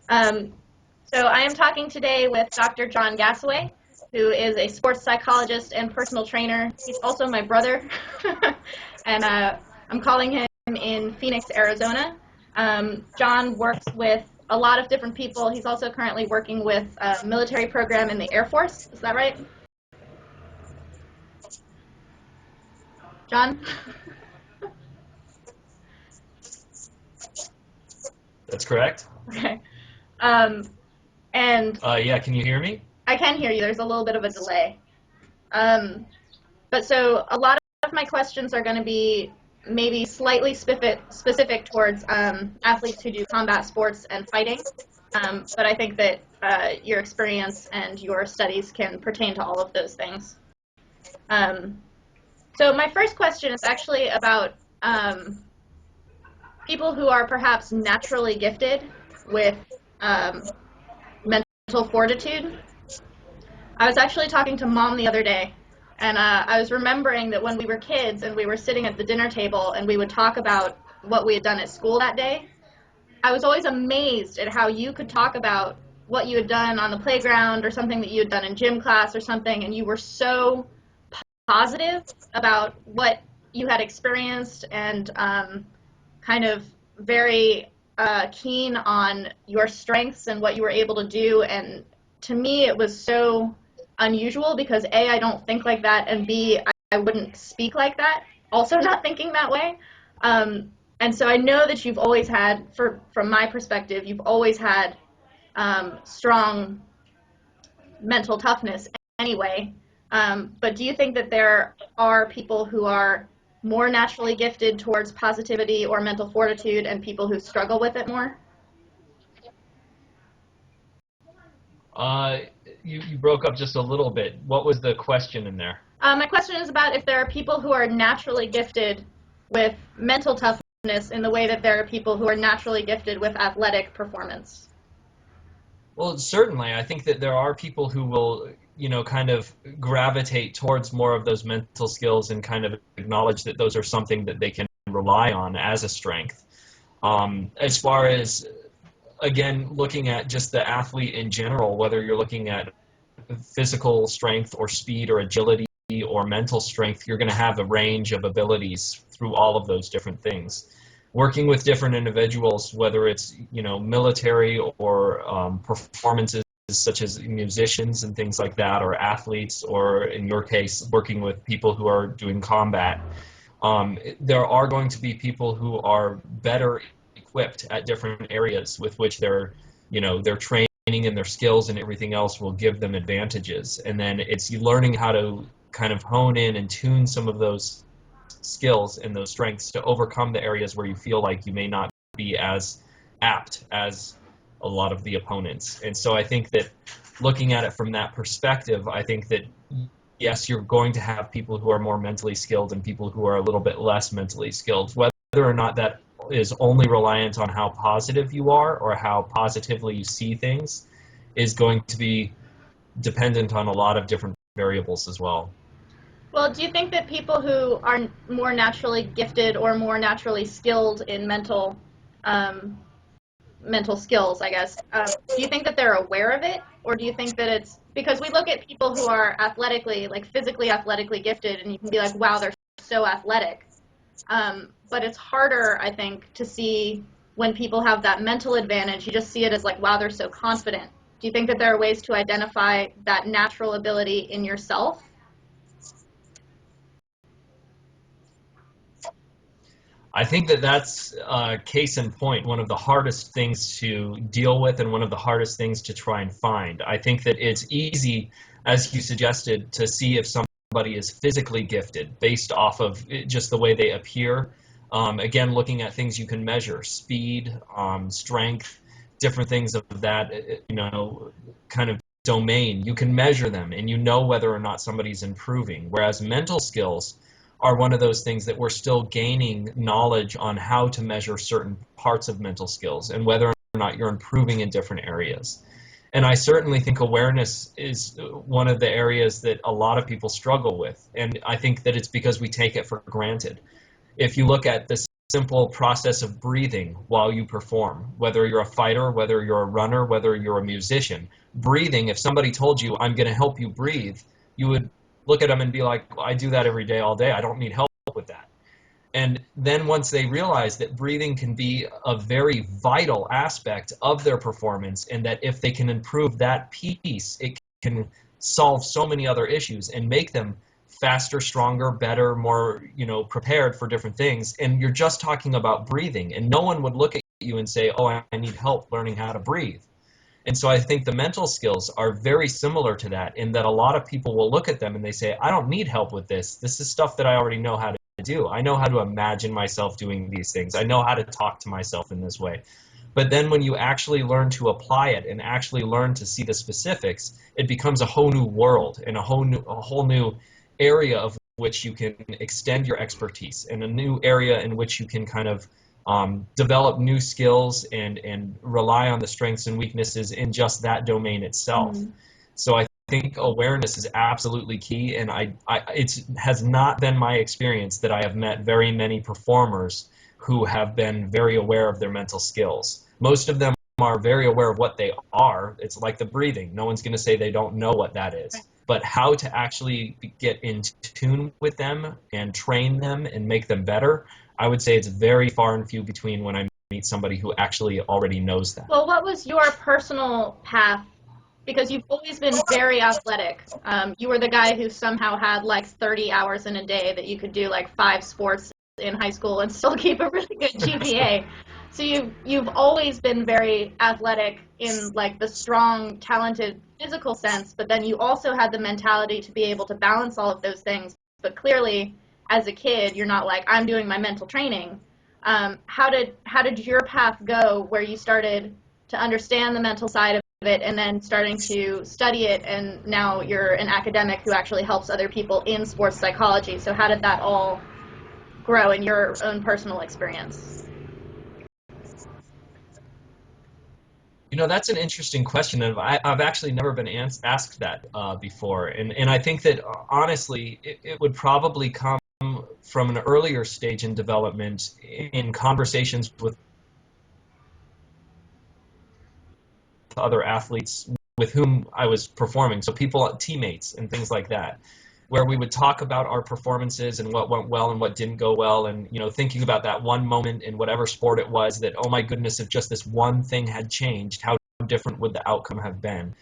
Um, so I am talking today with Dr. John Gassaway, who is a sports psychologist and personal trainer. He's also my brother, and I'm calling him in Phoenix, Arizona. John works with a lot of different people. He's also currently working with a military program in the Air Force. Is that right? John? That's correct. Okay. Yeah, can you hear me? I can hear you. There's a little bit of a delay. But so a lot of my questions are going to be maybe slightly specific towards athletes who do combat sports and fighting. But I think that your experience and your studies can pertain to all of those things. So my first question is actually about people who are perhaps naturally gifted with mental fortitude. I was actually talking to Mom the other day, and I was remembering that when we were kids and we were sitting at the dinner table and we would talk about what we had done at school that day, I was always amazed at how you could talk about what you had done on the playground or something that you had done in gym class or something, and you were so positive about what you had experienced and kind of very keen on your strengths and what you were able to do. And to me, it was so unusual because A, I don't think like that, and B, I wouldn't speak like that, also not thinking that way. And so I know that you've always had, from my perspective, you've always had strong mental toughness anyway. But do you think that there are people who are more naturally gifted towards positivity or mental fortitude and people who struggle with it more? You broke up just a little bit. What was the question in there? My question is about if there are people who are naturally gifted with mental toughness in the way that there are people who are naturally gifted with athletic performance. Well, certainly. I think that there are people who will, kind of gravitate towards more of those mental skills and kind of acknowledge that those are something that they can rely on as a strength. As far as, again, looking at just the athlete in general, whether you're looking at physical strength or speed or agility or mental strength, you're going to have a range of abilities through all of those different things. Working with different individuals, whether it's military or performances such as musicians and things like that, or athletes, or in your case, working with people who are doing combat, there are going to be people who are better equipped at different areas with which their training and their skills and everything else will give them advantages. And then it's learning how to kind of hone in and tune some of those skills and those strengths to overcome the areas where you feel like you may not be as apt as a lot of the opponents. And so I think that looking at it from that perspective, I think that yes, you're going to have people who are more mentally skilled and people who are a little bit less mentally skilled. Whether or not that is only reliant on how positive you are or how positively you see things is going to be dependent on a lot of different variables as well. Well, do you think that people who are more naturally gifted or more naturally skilled in mental skills, I guess, do you think that they're aware of it? Or do you think that it's because we look at people who are athletically, like physically athletically gifted, and you can be like, wow, they're so athletic. But it's harder, I think, to see when people have that mental advantage. You just see it as like, wow, they're so confident. Do you think that there are ways to identify that natural ability in yourself? I think that that's case in point, one of the hardest things to deal with and one of the hardest things to try and find. I think that it's easy, as you suggested, to see if somebody is physically gifted based off of just the way they appear. Again, looking at things you can measure, speed, strength, different things of that, kind of domain. You can measure them and you know whether or not somebody's improving. Whereas mental skills are one of those things that we're still gaining knowledge on how to measure certain parts of mental skills and whether or not you're improving in different areas. And I certainly think awareness is one of the areas that a lot of people struggle with. And I think that it's because we take it for granted. If you look at this simple process of breathing while you perform, whether you're a fighter, whether you're a runner, whether you're a musician. Breathing, if somebody told you, I'm going to help you breathe, you would look at them and be like, well, I do that every day, all day. I don't need help with that. And then once they realize that breathing can be a very vital aspect of their performance, and that if they can improve that piece, it can solve so many other issues and make them faster, stronger, better, more, prepared for different things. And you're just talking about breathing, and no one would look at you and say, oh, I need help learning how to breathe. And so I think the mental skills are very similar to that, in that a lot of people will look at them and they say, I don't need help with this. This is stuff that I already know how to do. I know how to imagine myself doing these things. I know how to talk to myself in this way. But then when you actually learn to apply it and actually learn to see the specifics, it becomes a whole new world and a whole new area of which you can extend your expertise, and a new area in which you can kind of develop new skills and rely on the strengths and weaknesses in just that domain itself. Mm-hmm. So I think awareness is absolutely key, and it has not been my experience that I have met very many performers who have been very aware of their mental skills. Most of them are very aware of what they are. It's like the breathing. No one's going to say they don't know what that is. But how to actually get in tune with them and train them and make them better, I would say it's very far and few between when I meet somebody who actually already knows that. Well, what was your personal path? Because you've always been very athletic. You were the guy who somehow had like 30 hours in a day that you could do like 5 sports in high school and still keep a really good GPA. So you've always been very athletic in like the strong, talented physical sense, but then you also had the mentality to be able to balance all of those things. But clearly, as a kid, you're not like, I'm doing my mental training. How did your path go where you started to understand the mental side of it and then starting to study it, and now you're an academic who actually helps other people in sports psychology? So how did that all grow in your own personal experience? That's an interesting question, and I've actually never been asked that before. And I think that honestly, it would probably come from an earlier stage in development, in conversations with other athletes with whom I was performing. So people, teammates and things like that, where we would talk about our performances and what went well and what didn't go well. And, thinking about that one moment in whatever sport it was that, oh my goodness, if just this one thing had changed, how different would the outcome have been?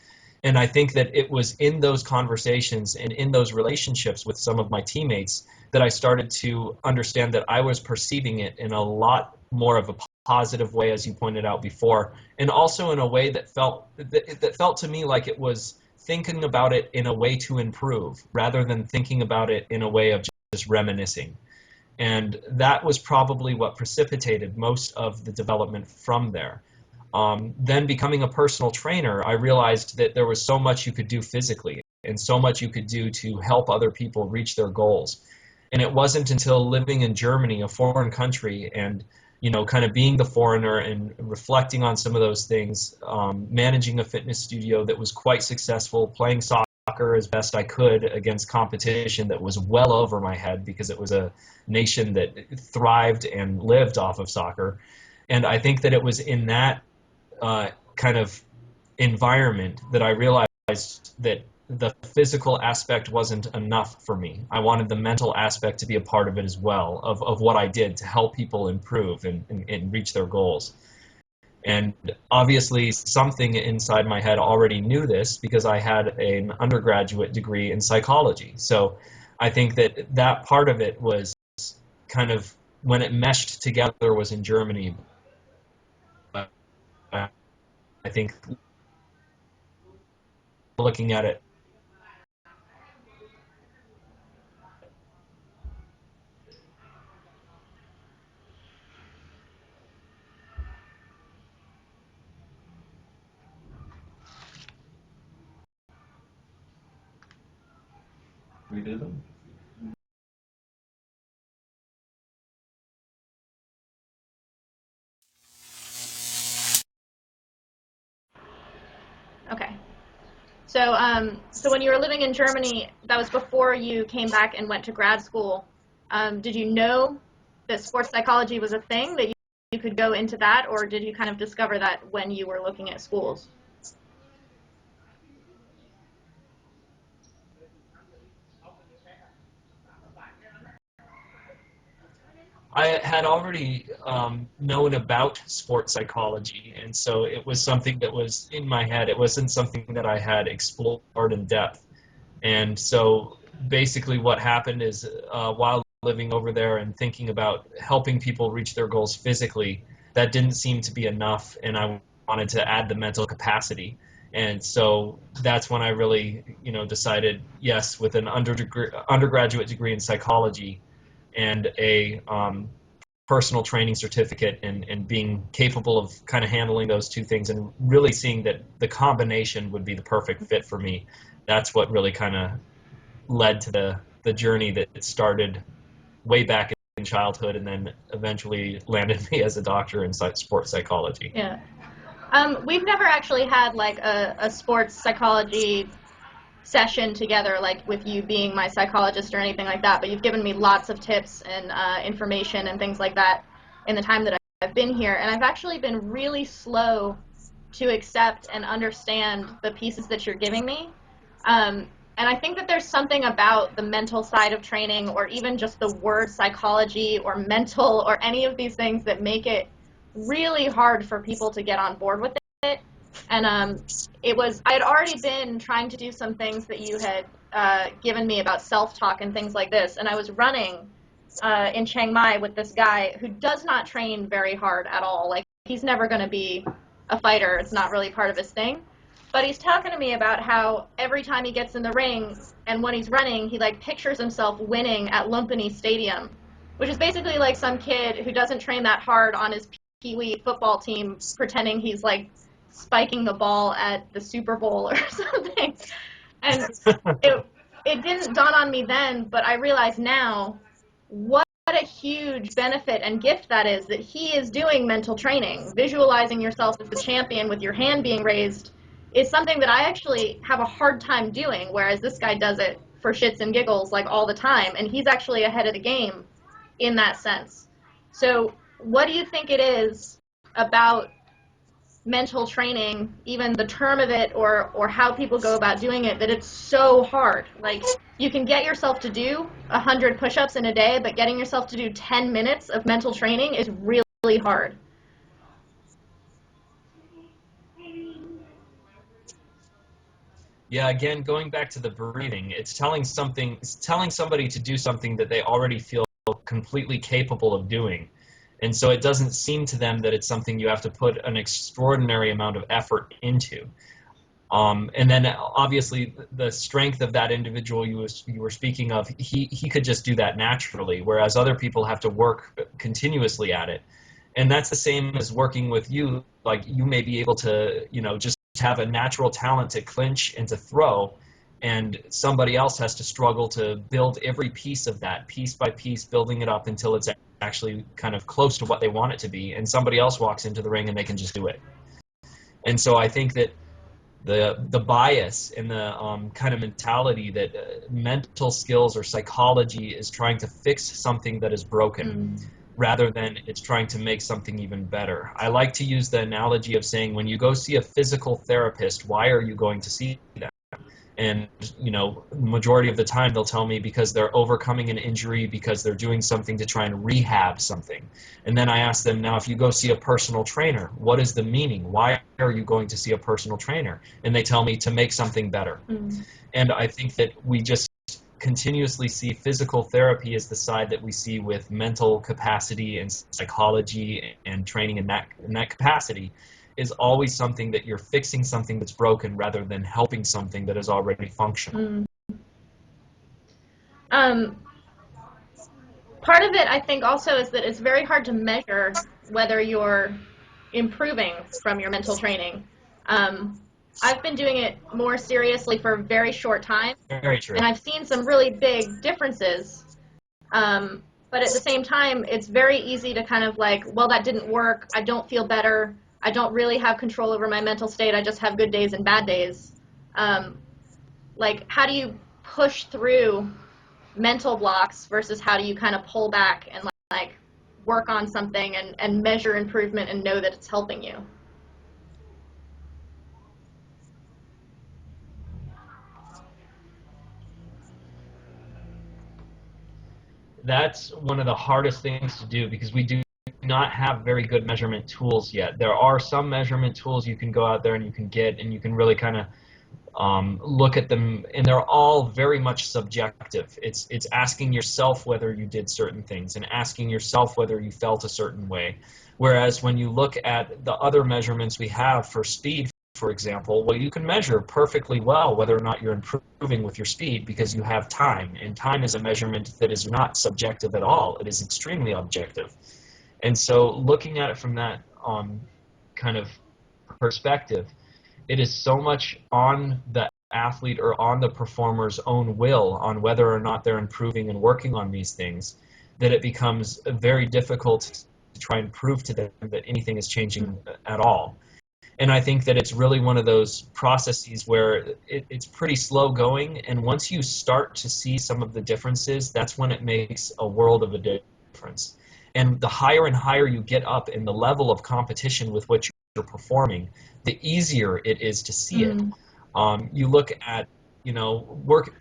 And I think that it was in those conversations and in those relationships with some of my teammates that I started to understand that I was perceiving it in a lot more of a positive way, as you pointed out before, and also in a way that felt to me like it was thinking about it in a way to improve rather than thinking about it in a way of just reminiscing. And that was probably what precipitated most of the development from there. Then becoming a personal trainer, I realized that there was so much you could do physically and so much you could do to help other people reach their goals. And it wasn't until living in Germany, a foreign country, and kind of being the foreigner and reflecting on some of those things, managing a fitness studio that was quite successful, playing soccer as best I could against competition that was well over my head because it was a nation that thrived and lived off of soccer. And I think that it was in that kind of environment that I realized that the physical aspect wasn't enough for me. I wanted the mental aspect to be a part of it as well, of what I did to help people improve and reach their goals. And obviously something inside my head already knew this because I had an undergraduate degree in psychology. So I think that that part of it was kind of, when it meshed together, was in Germany. I think looking at it. We did them. Okay. So when you were living in Germany, that was before you came back and went to grad school. Did you know that sports psychology was a thing, that you could go into that, or did you kind of discover that when you were looking at schools? I had already known about sports psychology, and so it was something that was in my head. It wasn't something that I had explored in depth. And so basically what happened is while living over there and thinking about helping people reach their goals physically, that didn't seem to be enough, and I wanted to add the mental capacity. And so that's when I really, decided, yes, with an undergraduate degree in psychology and a personal training certificate, and being capable of kind of handling those two things and really seeing that the combination would be the perfect fit for me. That's what really kind of led to the journey that started way back in childhood and then eventually landed me as a doctor in sports psychology. Yeah. We've never actually had like a sports psychology session together, like with you being my psychologist or anything like that, but you've given me lots of tips and information and things like that in the time that I've been here, and I've actually been really slow to accept and understand the pieces that you're giving me. And I think that there's something about the mental side of training, or even just the word psychology or mental or any of these things, that make it really hard for people to get on board with it. And I had already been trying to do some things that you had given me about self-talk and things like this. And I was running in Chiang Mai with this guy who does not train very hard at all. Like, he's never going to be a fighter. It's not really part of his thing. But he's talking to me about how every time he gets in the ring and when he's running, he like pictures himself winning at Lumpini Stadium, which is basically like some kid who doesn't train that hard on his pee-wee football team pretending he's like spiking the ball at the Super Bowl or something. And it it didn't dawn on me then, but I realize now what a huge benefit and gift that is, that he is doing mental training. Visualizing yourself as the champion with your hand being raised is something that I actually have a hard time doing, whereas this guy does it for shits and giggles like all the time, and he's actually ahead of the game in that sense. So what do you think it is about mental training, even the term of it, or how people go about doing it, that it's so hard? Like, you can get yourself to do 100 push-ups in a day, but getting yourself to do 10 minutes of mental training is really hard. Yeah, again, going back to the breathing, it's telling somebody to do something that they already feel completely capable of doing. And so it doesn't seem to them that it's something you have to put an extraordinary amount of effort into. And then obviously the strength of that individual you were speaking of, he could just do that naturally, whereas other people have to work continuously at it. And that's the same as working with you. Like, you may be able to, just have a natural talent to clinch and to throw, and somebody else has to struggle to build every piece of that, piece by piece, building it up until it's actually kind of close to what they want it to be, and somebody else walks into the ring and they can just do it. And so I think that the bias and the kind of mentality that mental skills or psychology is trying to fix something that is broken, rather than it's trying to make something even better. I like to use the analogy of saying, when you go see a physical therapist, why are you going to see them? And majority of the time they'll tell me because they're overcoming an injury, because they're doing something to try and rehab something. And then I ask them, now if you go see a personal trainer, what is the meaning? Why are you going to see a personal trainer? And they tell me, to make something better. And I think that we just continuously see physical therapy as the side that we see with mental capacity and psychology and training in that capacity, is always something that you're fixing something that's broken rather than helping something that is already functional. Um, Part of it, I think, also is that it's very hard to measure whether you're improving from your mental training. I've been doing it more seriously for a very short time, Very true. and I've seen some really big differences. But at the same time, it's very easy to kind of like, well, that didn't work. I don't feel better. I don't really have control over my mental state. I just have good days and bad days. Like, how do you push through mental blocks versus how do you kind of pull back and like work on something and measure improvement and know that it's helping you? That's one of the hardest things to do because we do not have very good measurement tools yet. There are some measurement tools you can go out there and you can get, and you can really kind of look at them, and they're all very much subjective. It's asking yourself whether you did certain things and asking yourself whether you felt a certain way. Whereas when you look at the other measurements we have for speed, for example, well, you can measure perfectly well whether or not you're improving with your speed because you have time, and time is a measurement that is not subjective at all. It is extremely objective. And so looking at it from that kind of perspective, it is so much on the athlete or on the performer's own will on whether or not they're improving and working on these things that it becomes very difficult to try and prove to them that anything is changing at all. And I think that it's really one of those processes where it's pretty slow going, and once you start to see some of the differences, that's when it makes a world of a difference. And the higher and higher you get up in the level of competition with which you're performing, the easier it is to see it. You look at, working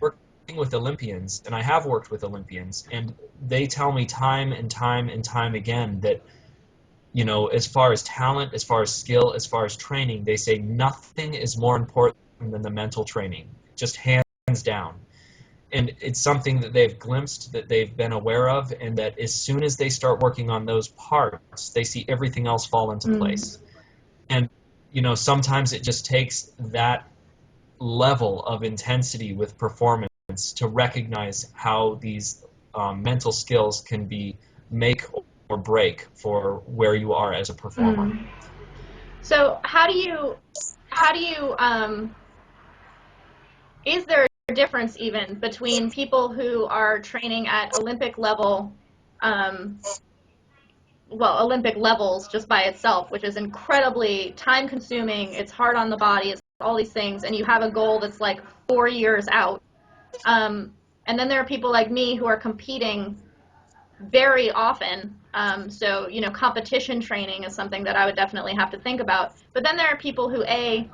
with Olympians, and I have worked with Olympians, and they tell me time and time and time again that, as far as talent, as far as skill, as far as training, they say nothing is more important than the mental training, just hands down. And it's something that they've glimpsed, that they've been aware of, and that as soon as they start working on those parts, they see everything else fall into place. And, sometimes it just takes that level of intensity with performance to recognize how these mental skills can be make or break for where you are as a performer. So is there a difference even between people who are training at Olympic level, Olympic levels just by itself, which is incredibly time consuming, it's hard on the body, it's all these things, and you have a goal that's like 4 years out. And then there are people like me who are competing very often. So, competition training is something that I would definitely have to think about. But then there are people who, A,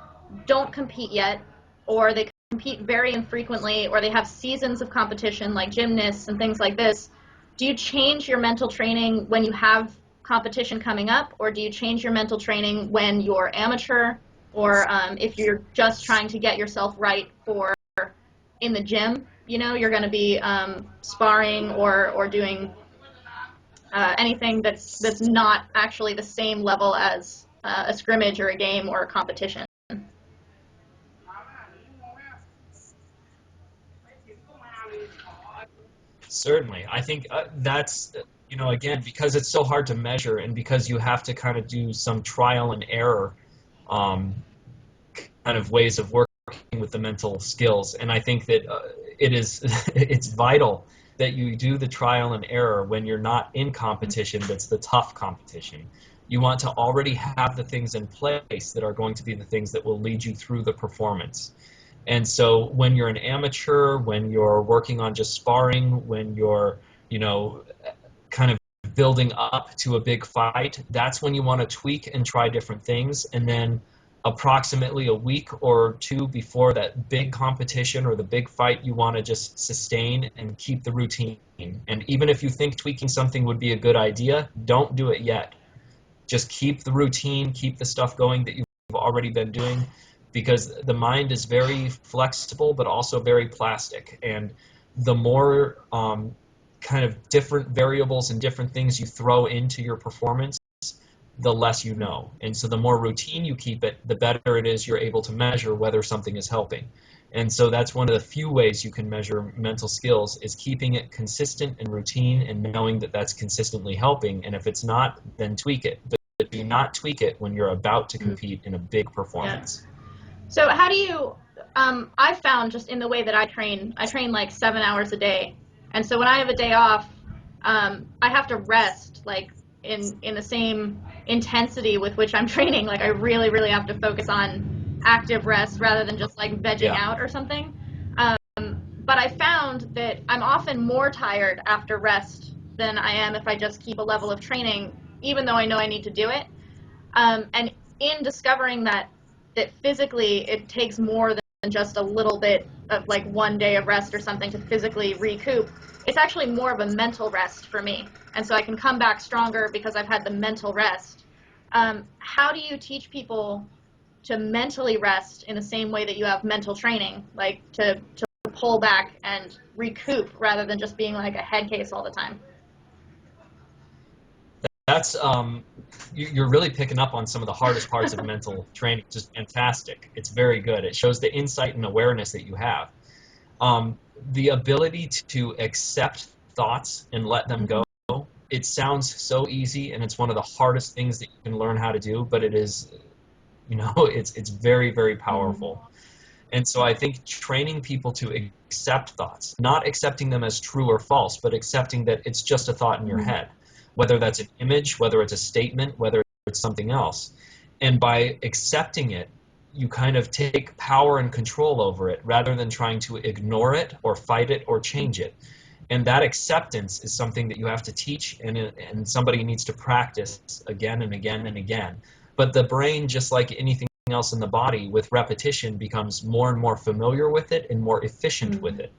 don't compete yet, or they compete very infrequently, or they have seasons of competition like gymnasts and things like this. Do you change your mental training when you have competition coming up, or do you change your mental training when you're amateur, or if you're just trying to get yourself right for in the gym? You're going to be sparring or doing anything that's not actually the same level as a scrimmage or a game or a competition. Certainly. I think that's, again, because it's so hard to measure and because you have to kind of do some trial and error kind of ways of working with the mental skills. And I think that it's vital that you do the trial and error when you're not in competition that's the tough competition. You want to already have the things in place that are going to be the things that will lead you through the performance. And so when you're an amateur, when you're working on just sparring, when you're, kind of building up to a big fight, that's when you want to tweak and try different things. And then approximately a week or two before that big competition or the big fight, you want to just sustain and keep the routine. And even if you think tweaking something would be a good idea, don't do it yet. Just keep the routine, keep the stuff going that you've already been doing, because the mind is very flexible but also very plastic. And the more kind of different variables and different things you throw into your performance, the less you know. And so the more routine you keep it, the better it is you're able to measure whether something is helping. And so that's one of the few ways you can measure mental skills, is keeping it consistent and routine and knowing that that's consistently helping. And if it's not, then tweak it. But do not tweak it when you're about to compete in a big performance. Yeah. So how do you, I found just in the way that I train like 7 hours a day. And so when I have a day off, I have to rest like in the same intensity with which I'm training. Like I really, really have to focus on active rest rather than just like vegging out or something. But I found that I'm often more tired after rest than I am if I just keep a level of training, even though I know I need to do it. And in discovering that physically it takes more than just a little bit of like 1 day of rest or something to physically recoup, it's actually more of a mental rest for me. And so I can come back stronger because I've had the mental rest. How do you teach people to mentally rest in the same way that you have mental training, like to pull back and recoup rather than just being like a head case all the time? That's you're really picking up on some of the hardest parts of mental training. Just fantastic. It's very good. It shows the insight and awareness that you have. The ability to accept thoughts and let them go. It sounds so easy, and it's one of the hardest things that you can learn how to do, but it is, it's very, very powerful. And so I think training people to accept thoughts, not accepting them as true or false, but accepting that it's just a thought in your head, whether that's an image, whether it's a statement, whether it's something else. And by accepting it, you kind of take power and control over it rather than trying to ignore it or fight it or change it. And that acceptance is something that you have to teach, and somebody needs to practice again and again and again. But the brain, just like anything else in the body, with repetition becomes more and more familiar with it and more efficient with it.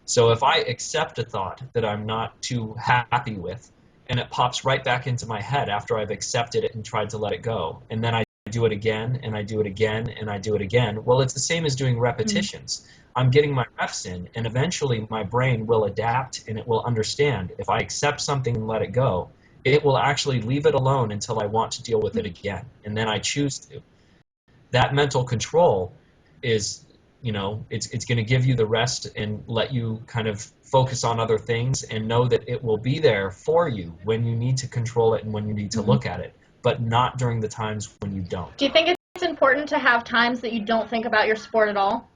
So if I accept a thought that I'm not too happy with, and it pops right back into my head after I've accepted it and tried to let it go, and then I do it again, and I do it again, and I do it again, well, it's the same as doing repetitions. I'm getting my reps in, and eventually my brain will adapt and it will understand. If I accept something and let it go, it will actually leave it alone until I want to deal with it again, and then I choose to. That mental control is, it's going to give you the rest and let you kind of focus on other things and know that it will be there for you when you need to control it and when you need to look at it, but not during the times when you don't. Do you think it's important to have times that you don't think about your sport at all?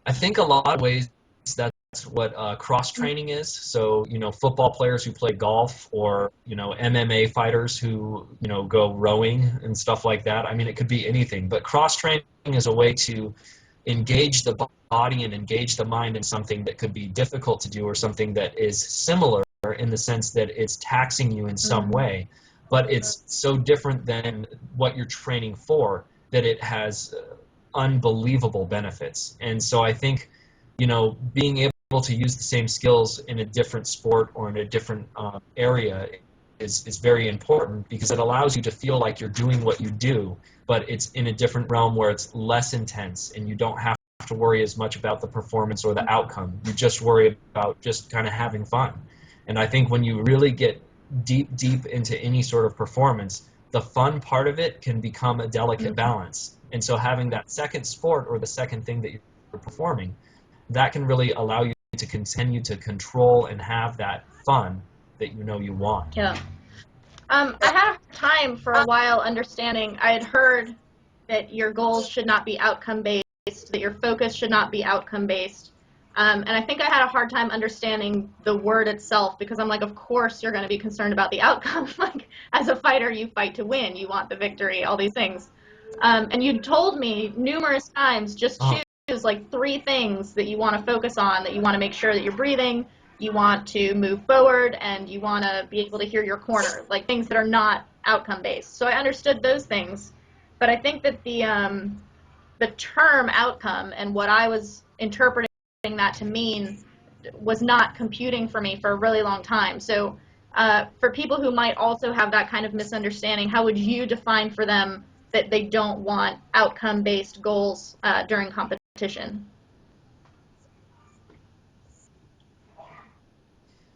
I think a lot of ways that's what cross training is. So, football players who play golf, or, MMA fighters who, go rowing and stuff like that. I mean, it could be anything, but cross training is a way to engage the body and engage the mind in something that could be difficult to do, or something that is similar in the sense that it's taxing you in some way, but it's so different than what you're training for that it has unbelievable benefits. And so I think, being able to use the same skills in a different sport or in a different area is very important, because it allows you to feel like you're doing what you do, but it's in a different realm where it's less intense and you don't have to worry as much about the performance or the outcome. You just worry about just kind of having fun. And I think when you really get deep into any sort of performance, the fun part of it can become a delicate balance. And so having that second sport or the second thing that you're performing, that can really allow you to continue to control and have that fun that you want. Yeah. I had a time for a while understanding. I had heard that your goals should not be outcome based, that your focus should not be outcome based. And I think I had a hard time understanding the word itself, because I'm like, of course you're going to be concerned about the outcome. Like, as a fighter, you fight to win, you want the victory, all these things. And you told me numerous times, just choose like 3 things that you want to focus on, that you want to make sure that you're breathing, you want to move forward, and you want to be able to hear your corner, like things that are not outcome based. So I understood those things, but I think that the term outcome and what I was interpreting that to mean was not computing for me for a really long time. So for people who might also have that kind of misunderstanding, how would you define for them that they don't want outcome based goals during competition?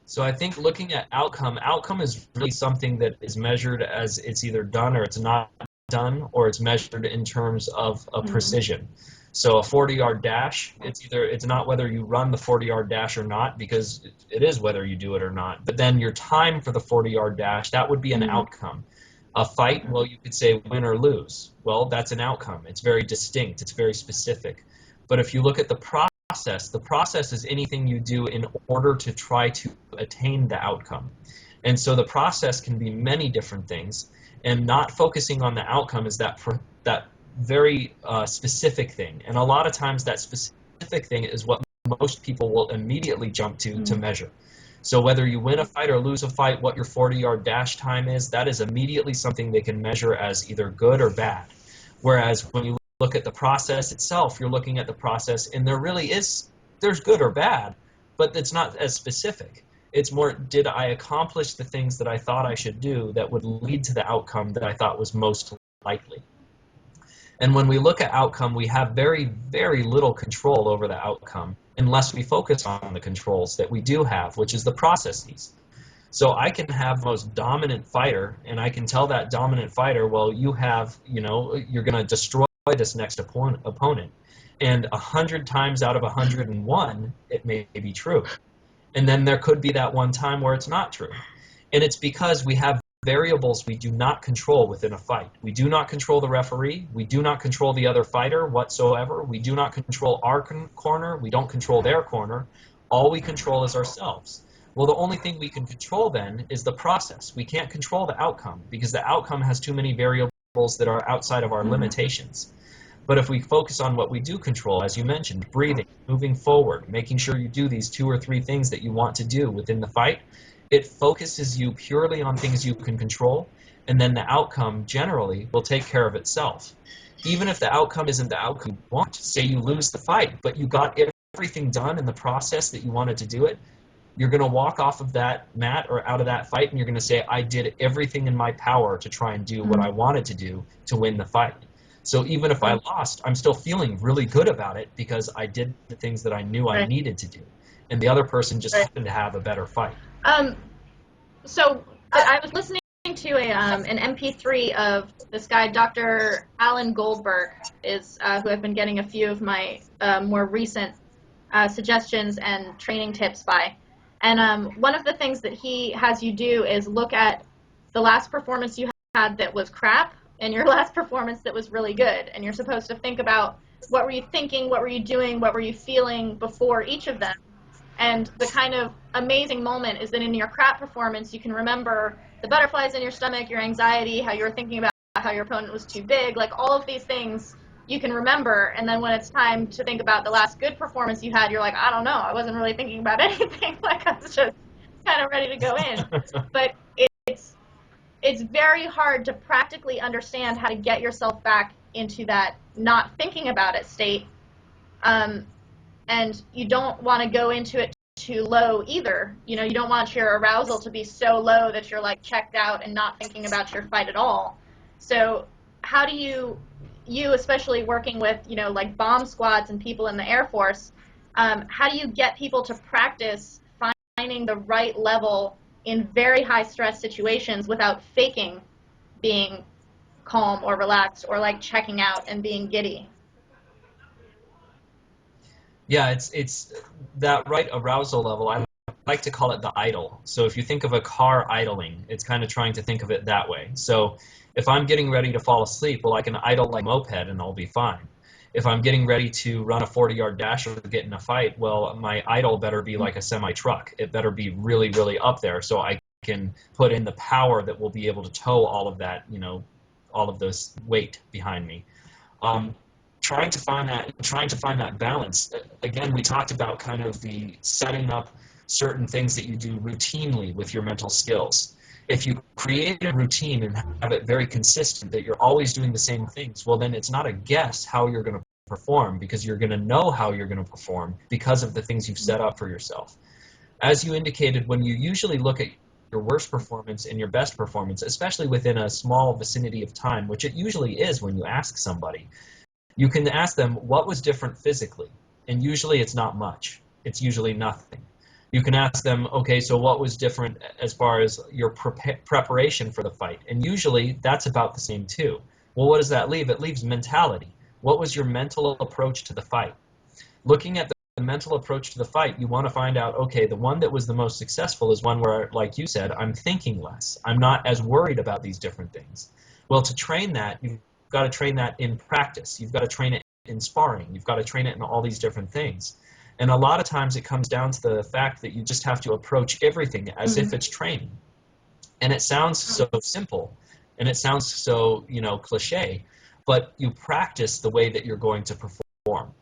So I think looking at outcome is really something that is measured as it's either done or it's not done, or it's measured in terms of a precision. So a 40-yard dash, it's not whether you run the 40-yard dash or not, because it is whether you do it or not. But then your time for the 40-yard dash, that would be an outcome. A fight, well, you could say win or lose. Well, that's an outcome. It's very distinct. It's very specific. But if you look at the process is anything you do in order to try to attain the outcome. And so the process can be many different things, and not focusing on the outcome is that very specific thing. And a lot of times that specific thing is what most people will immediately jump to measure. So whether you win a fight or lose a fight, what your 40-yard dash time is, that is immediately something they can measure as either good or bad. Whereas when you look at the process itself, you're looking at the process, and there's good or bad, but it's not as specific. It's more, did I accomplish the things that I thought I should do that would lead to the outcome that I thought was most likely? And when we look at outcome, we have very, very little control over the outcome unless we focus on the controls that we do have, which is the processes. So I can have the most dominant fighter, and I can tell that dominant fighter, well, you're going to destroy this next opponent. And 100 times out of 101, it may be true. And then there could be that one time where it's not true. And it's because we have variables we do not control within a fight. We do not control the referee. We do not control the other fighter whatsoever. We do not control our corner. We don't control their corner. All we control is ourselves. Well, the only thing we can control then is the process. We can't control the outcome because the outcome has too many variables that are outside of our limitations. But if we focus on what we do control, as you mentioned, breathing, moving forward, making sure you do these 2 or 3 things that you want to do within the fight, it focuses you purely on things you can control, and then the outcome generally will take care of itself. Even if the outcome isn't the outcome you want, say you lose the fight, but you got everything done in the process that you wanted to do it, you're going to walk off of that mat or out of that fight, and you're going to say, I did everything in my power to try and do what I wanted to do to win the fight. So even if I lost, I'm still feeling really good about it because I did the things that I knew I needed to do. And the other person just happened to have a better fight. So I was listening to an MP3 of this guy, Dr. Alan Goldberg, who I've been getting a few of my more recent suggestions and training tips by. And one of the things that he has you do is look at the last performance you had that was crap and your last performance that was really good. And you're supposed to think about what were you thinking, what were you doing, what were you feeling before each of them. And the kind of amazing moment is that in your crap performance, you can remember the butterflies in your stomach, your anxiety, how you were thinking about how your opponent was too big, like all of these things you can remember. And then when it's time to think about the last good performance you had, you're like, I don't know, I wasn't really thinking about anything. Like I was just kind of ready to go in. But it's very hard to practically understand how to get yourself back into that not thinking about it state. And you don't want to go into it too low either. You don't want your arousal to be so low that you're like checked out and not thinking about your fight at all. So how do you especially working with, like bomb squads and people in the Air Force, how do you get people to practice finding the right level in very high stress situations without faking being calm or relaxed or like checking out and being giddy? Yeah, it's that right arousal level. I like to call it the idle. So if you think of a car idling, it's kind of trying to think of it that way. So if I'm getting ready to fall asleep, well, I can idle like a moped and I'll be fine. If I'm getting ready to run a 40-yard dash or get in a fight, well, my idle better be like a semi-truck. It better be really, really up there so I can put in the power that will be able to tow all of that, all of this weight behind me. Trying to find that balance. Again, we talked about kind of the setting up certain things that you do routinely with your mental skills. If you create a routine and have it very consistent, that you're always doing the same things, well, then it's not a guess how you're going to perform because you're going to know how you're going to perform because of the things you've set up for yourself. As you indicated, when you usually look at your worst performance and your best performance, especially within a small vicinity of time, which it usually is when you ask somebody, you can ask them what was different physically, and usually it's not much. It's usually nothing. You can ask them, okay, so what was different as far as your preparation for the fight? And usually that's about the same too. Well, what does that leave? It leaves mentality. What was your mental approach to the fight? Looking at the mental approach to the fight, you want to find out, okay, the one that was the most successful is one where, like you said, I'm thinking less. I'm not as worried about these different things. Well, to train that, you've got to train that in practice. You've got to train it in sparring. You've got to train it in all these different things. And a lot of times it comes down to the fact that you just have to approach everything as if it's training. And it sounds so simple and it sounds so, cliche, but you practice the way that you're going to perform.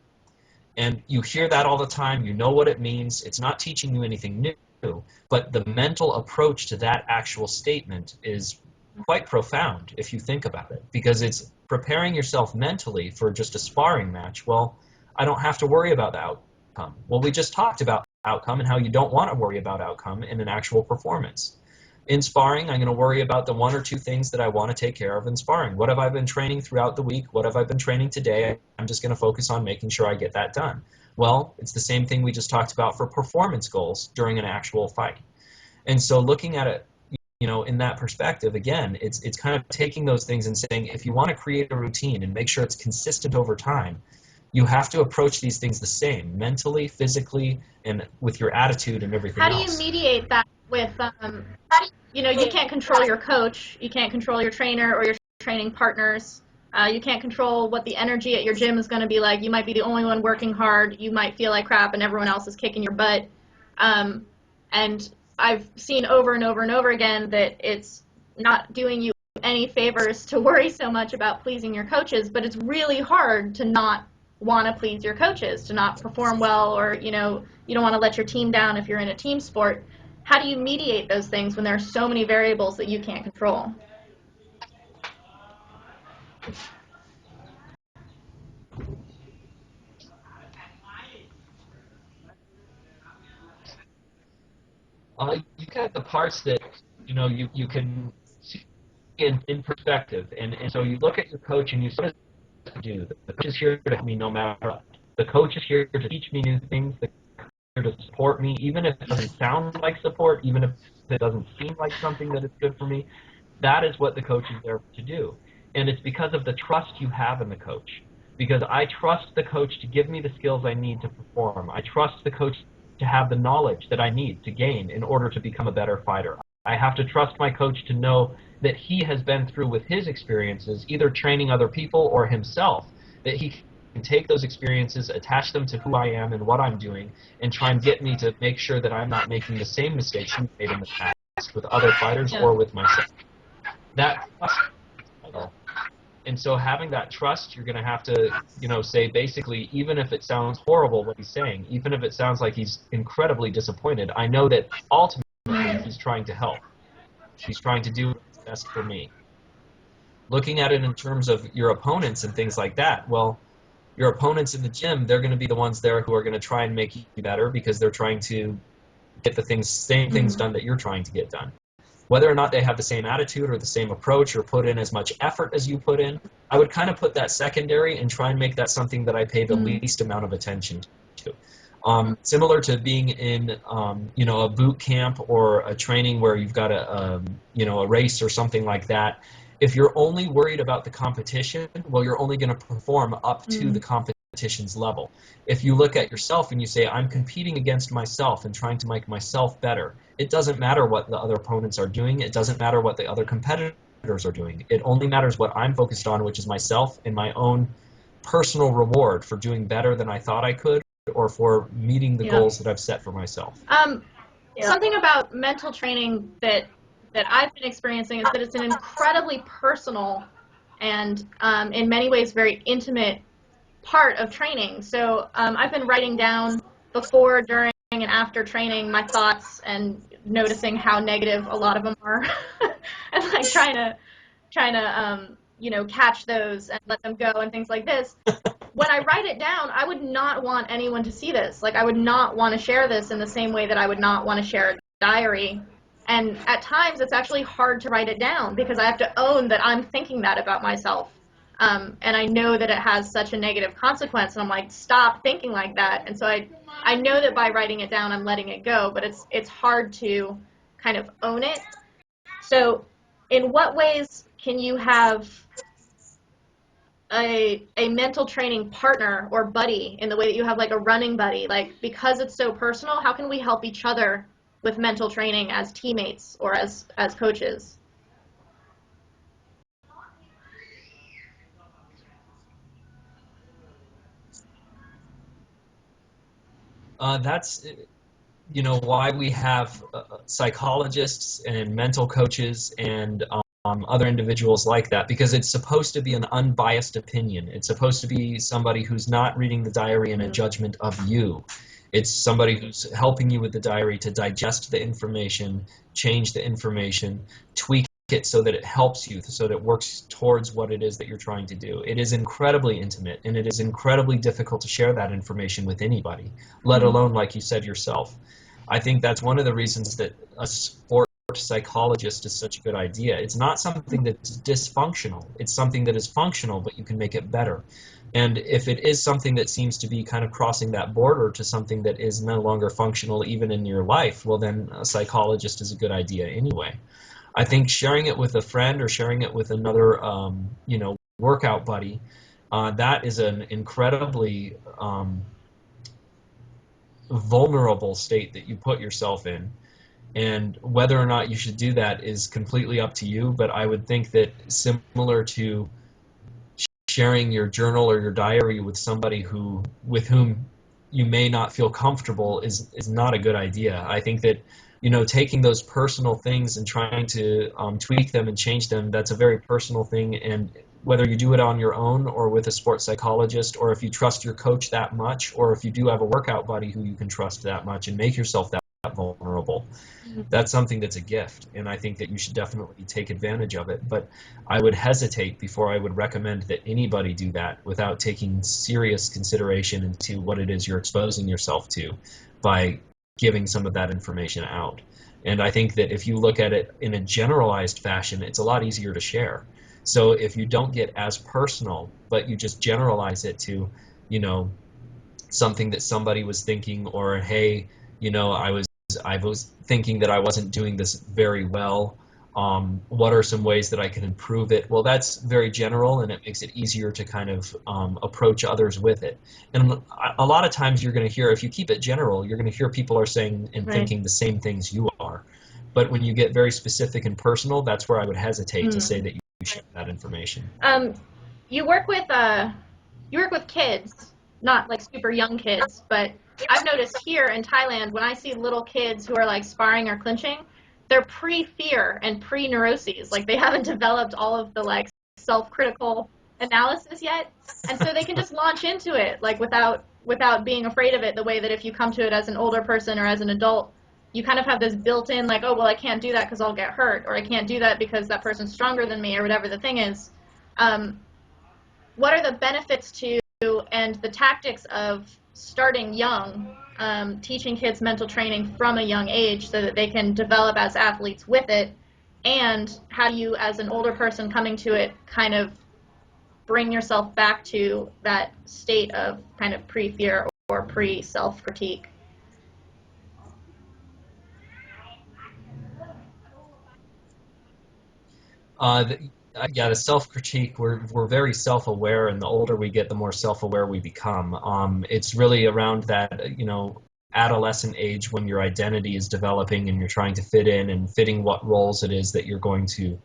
And you hear that all the time. You know what it means. It's not teaching you anything new, but the mental approach to that actual statement is quite profound if you think about it, because it's preparing yourself mentally for just a sparring match. Well, I don't have to worry about the outcome. Well, we just talked about outcome and how you don't want to worry about outcome in an actual performance. In sparring, I'm going to worry about the one or two things that I want to take care of in sparring. What have I been training throughout the week? What have I been training today? I'm just going to focus on making sure I get that done. Well, it's the same thing we just talked about for performance goals during an actual fight. And so looking at it, in that perspective, again, it's kind of taking those things and saying, if you want to create a routine and make sure it's consistent over time, you have to approach these things the same, mentally, physically, and with your attitude and everything How do else. you mediate that with, you can't control your coach, you can't control your trainer or your training partners, you can't control what the energy at your gym is going to be like. You might be the only one working hard, you might feel like crap and everyone else is kicking your butt. And I've seen over and over and over again that it's not doing you any favors to worry so much about pleasing your coaches, but it's really hard to not want to please your coaches, to not perform well, or you don't want to let your team down if you're in a team sport. How do you mediate those things when there are so many variables that you can't control? You got the parts that you can see in perspective, and so you look at your coach and you say, what does he do? The coach is here to help me no matter what. The coach is here to teach me new things. The coach is here to support me, even if it doesn't sound like support, even if it doesn't seem like something that is good for me. That is what the coach is there to do, and it's because of the trust you have in the coach. Because I trust the coach to give me the skills I need to perform. I trust the coach to have the knowledge that I need to gain in order to become a better fighter. I have to trust my coach to know that he has been through with his experiences, either training other people or himself, that he can take those experiences, attach them to who I am and what I'm doing, and try and get me to make sure that I'm not making the same mistakes he made in the past with other fighters or with myself. That trust is vital. And so having that trust, you're going to have to, say basically, even if it sounds horrible what he's saying, even if it sounds like he's incredibly disappointed, I know that ultimately he's trying to help. He's trying to do what's best for me. Looking at it in terms of your opponents and things like that, well, your opponents in the gym, they're going to be the ones there who are going to try and make you better because they're trying to get the same things done that you're trying to get done. Whether or not they have the same attitude or the same approach or put in as much effort as you put in, I would kind of put that secondary and try and make that something that I pay the least amount of attention to. Similar to being in, a boot camp or a training where you've got a race or something like that. If you're only worried about the competition, well, you're only going to perform up to the competition's level. If you look at yourself and you say, I'm competing against myself and trying to make myself better, it doesn't matter what the other opponents are doing. It doesn't matter what the other competitors are doing. It only matters what I'm focused on, which is myself and my own personal reward for doing better than I thought I could or for meeting the goals that I've set for myself. Something about mental training that I've been experiencing is that it's an incredibly personal and in many ways very intimate part of training. So I've been writing down before, during, and after training my thoughts and noticing how negative a lot of them are, and like trying to catch those and let them go and things like this. When I write it down, I would not want anyone to see this. Like, I would not want to share this in the same way that I would not want to share a diary. And at times, it's actually hard to write it down because I have to own that I'm thinking that about myself. And I know that it has such a negative consequence. And I'm like, stop thinking like that. And so I know that by writing it down, I'm letting it go. But it's hard to kind of own it. So in what ways can you have a mental training partner or buddy in the way that you have like a running buddy? Like, because it's so personal, how can we help each other with mental training as teammates or as coaches? That's why we have psychologists and mental coaches and other individuals like that, because it's supposed to be an unbiased opinion. It's supposed to be somebody who's not reading the diary in a judgment of you. It's somebody who's helping you with the diary to digest the information, change the information, tweak it so that it helps you, so that it works towards what it is that you're trying to do. It is incredibly intimate, and it is incredibly difficult to share that information with anybody, let alone, like you said yourself. I think that's one of the reasons that a sports psychologist is such a good idea. It's not something that's dysfunctional. It's something that is functional, but you can make it better. And if it is something that seems to be kind of crossing that border to something that is no longer functional even in your life, well, then a psychologist is a good idea anyway. I think sharing it with a friend or sharing it with another, workout buddy, that is an incredibly vulnerable state that you put yourself in. And whether or not you should do that is completely up to you. But I would think that similar to sharing your journal or your diary with somebody with whom you may not feel comfortable is not a good idea. I think that taking those personal things and trying to tweak them and change them, that's a very personal thing. And whether you do it on your own or with a sports psychologist, or if you trust your coach that much, or if you do have a workout buddy who you can trust that much and make yourself that vulnerable, that's something that's a gift, and I think that you should definitely take advantage of it. But I would hesitate before I would recommend that anybody do that without taking serious consideration into what it is you're exposing yourself to by giving some of that information out. And I think that if you look at it in a generalized fashion, it's a lot easier to share. So if you don't get as personal, but you just generalize it to, something that somebody was thinking, or hey, I was thinking that I wasn't doing this very well. What are some ways that I can improve it? Well, that's very general, and it makes it easier to kind of approach others with it. And a lot of times you're going to hear, if you keep it general, you're going to hear people are saying and thinking the same things you are. But when you get very specific and personal, that's where I would hesitate to say that you share that information. You work with kids, not like super young kids, but I've noticed here in Thailand, when I see little kids who are like sparring or clinching, they're pre-fear and pre-neuroses. Like they haven't developed all of the like self-critical analysis yet, and so they can just launch into it like without being afraid of it. The way that if you come to it as an older person or as an adult, you kind of have this built-in like, oh well, I can't do that because I'll get hurt, or I can't do that because that person's stronger than me, or whatever the thing is. What are the benefits to and the tactics of starting young, teaching kids mental training from a young age so that they can develop as athletes with it? And how do you, as an older person coming to it, kind of bring yourself back to that state of kind of pre-fear or pre-self-critique? The self-critique, we're very self-aware, and the older we get, the more self-aware we become. It's really around that, adolescent age when your identity is developing and you're trying to fit in and fitting what roles it is that you're going to,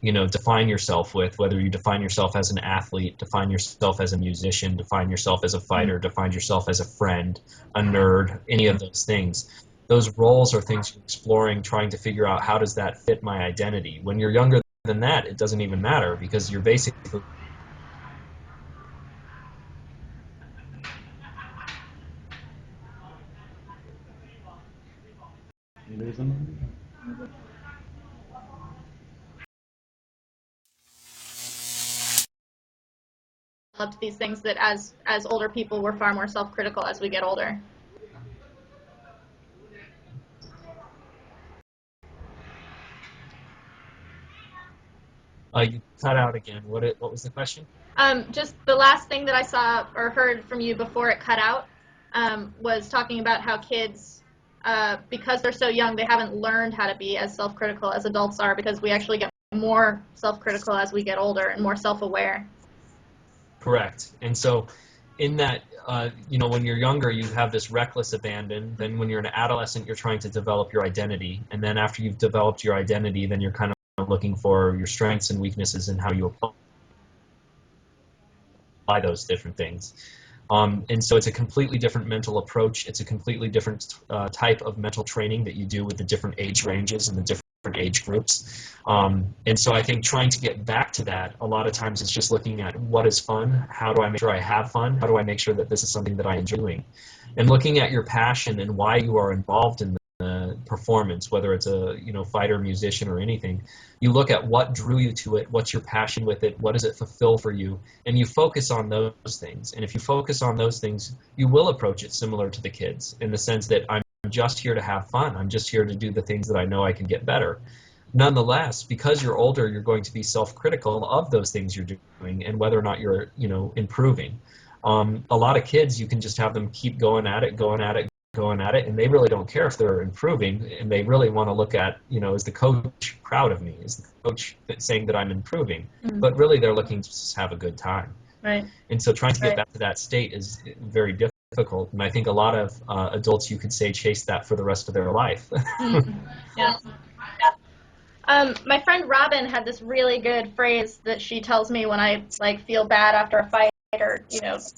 define yourself with, whether you define yourself as an athlete, define yourself as a musician, define yourself as a fighter, define yourself as a friend, a nerd, any of those things. Those roles are things you're exploring, trying to figure out how does that fit my identity. When you're younger than that, it doesn't even matter because you're basically Developed these things that as older people we're far more self-critical as we get older. you cut out again. What was the question? Just the last thing that I saw or heard from you before it cut out was talking about how kids, because they're so young, they haven't learned how to be as self-critical as adults are, because we actually get more self-critical as we get older and more self-aware. Correct. And so in that, when you're younger, you have this reckless abandon. Then when you're an adolescent, you're trying to develop your identity. And then after you've developed your identity, then you're kind of looking for your strengths and weaknesses and how you apply those different things. And so it's a completely different mental approach. It's a completely different type of mental training that you do with the different age ranges and the different age groups. And so I think trying to get back to that, a lot of times it's just looking at what is fun, how do I make sure I have fun, how do I make sure that this is something that I enjoy doing, and looking at your passion and why you are involved in the performance, whether it's a fighter, musician, or anything. You look at what drew you to it, what's your passion with it, what does it fulfill for you, and you focus on those things. And if you focus on those things, you will approach it similar to the kids, in the sense that I'm just here to have fun. I'm just here to do the things that I know I can get better. Nonetheless, because you're older, you're going to be self-critical of those things you're doing and whether or not you're, improving. A lot of kids, you can just have them keep going at it, and they really don't care if they're improving, and they really want to look at, is the coach proud of me? Is the coach saying that I'm improving? Mm. But really, they're looking to just have a good time. Right. And so trying to get back to that state is very difficult. And I think a lot of adults, you could say, chase that for the rest of their life. Yeah. My friend Robin had this really good phrase that she tells me when I feel bad after a fight or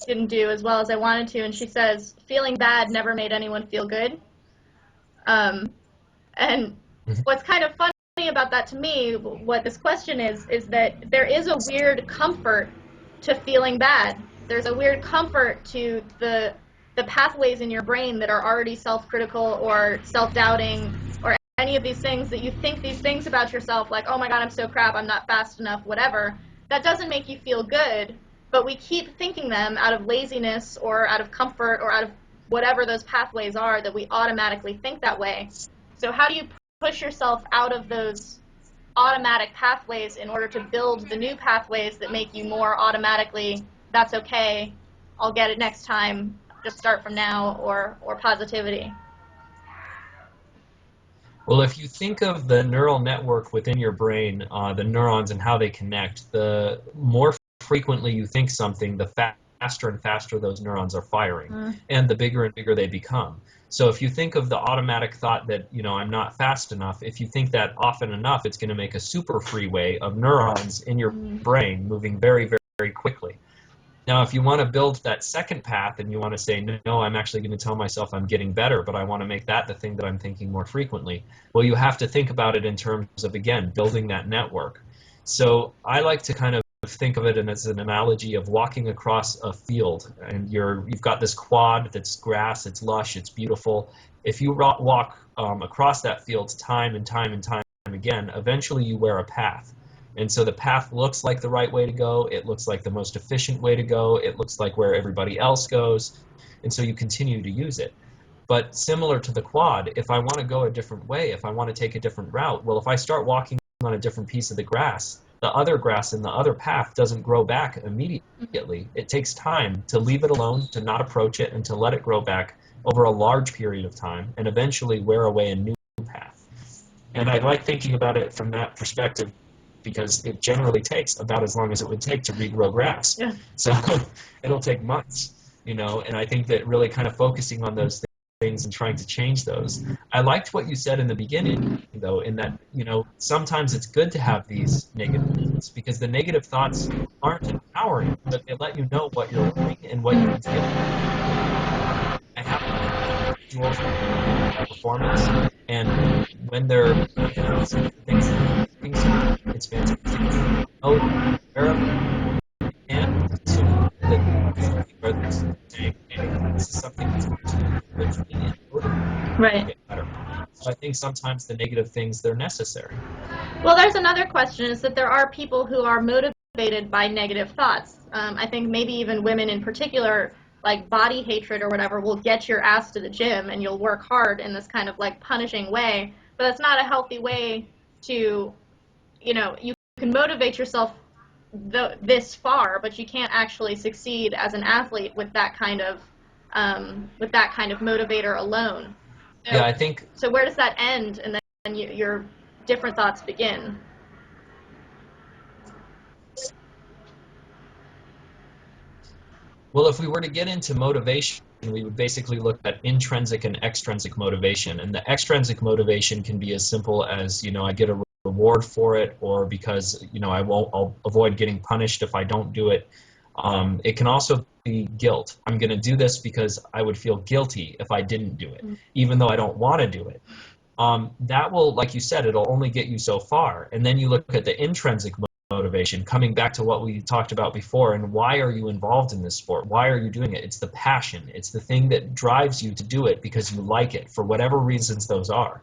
didn't do as well as I wanted to, and she says, feeling bad never made anyone feel good. And what's kind of funny about that to me, what this question is that there is a weird comfort to feeling bad. There's a weird comfort to the pathways in your brain that are already self-critical or self-doubting or any of these things that you think these things about yourself, like, oh my God, I'm so crap, I'm not fast enough, whatever. That doesn't make you feel good, but we keep thinking them out of laziness or out of comfort or out of whatever those pathways are that we automatically think that way. So how do you push yourself out of those automatic pathways in order to build the new pathways that make you more automatically, that's okay, I'll get it next time, just start from now, or positivity? Well, if you think of the neural network within your brain, the neurons and how they connect, the more frequently you think something, the faster and faster those neurons are firing, and the bigger and bigger they become. So if you think of the automatic thought that, I'm not fast enough, if you think that often enough, it's going to make a super freeway of neurons in your brain moving very, very, very quickly. Now, if you want to build that second path and you want to say, no, I'm actually going to tell myself I'm getting better, but I want to make that the thing that I'm thinking more frequently, well, you have to think about it in terms of, again, building that network. So I like to kind of think of it as an analogy of walking across a field, and you've got this quad that's grass, it's lush, it's beautiful. If you walk across that field time and time and time again, eventually you wear a path. And so the path looks like the right way to go. It looks like the most efficient way to go. It looks like where everybody else goes. And so you continue to use it. But similar to the quad, if I want to go a different way, if I want to take a different route, well, if I start walking on a different piece of the grass in the other path doesn't grow back immediately. It takes time to leave it alone, to not approach it, and to let it grow back over a large period of time and eventually wear away a new path. And I like thinking about it from that perspective, because it generally takes about as long as it would take to regrow grass. Yeah. So it'll take months, and I think that really kind of focusing on those things and trying to change those. I liked what you said in the beginning, though, in that, sometimes it's good to have these negative thoughts, because the negative thoughts aren't empowering, but they let you know what you're learning and what you need to get. I have visual performance, and when they're things it's fantastic. Oh, and so that where they're saying, hey, this is something that's going to me and motivate Right. to get better. So I think sometimes the negative things, they're necessary. Well, there's another question, is that there are people who are motivated by negative thoughts. I think maybe even women in particular, like body hatred or whatever, will get your ass to the gym and you'll work hard in this kind of punishing way. But that's not a healthy way to, you can motivate yourself this far, but you can't actually succeed as an athlete with that kind of motivator alone. So, Yeah, I think. So where does that end, and then your different thoughts begin? Well, if we were to get into motivation, we would basically look at intrinsic and extrinsic motivation. And the extrinsic motivation can be as simple as, I get a reward for it, or because, I'll avoid getting punished if I don't do it. It can also be guilt. I'm going to do this because I would feel guilty if I didn't do it, even though I don't want to do it. that will, like you said, it'll only get you so far. And then you look at the intrinsic motivation, coming back to what we talked about before, and why are you involved in this sport? Why are you doing it? It's the passion. It's the thing that drives you to do it because you like it, for whatever reasons those are.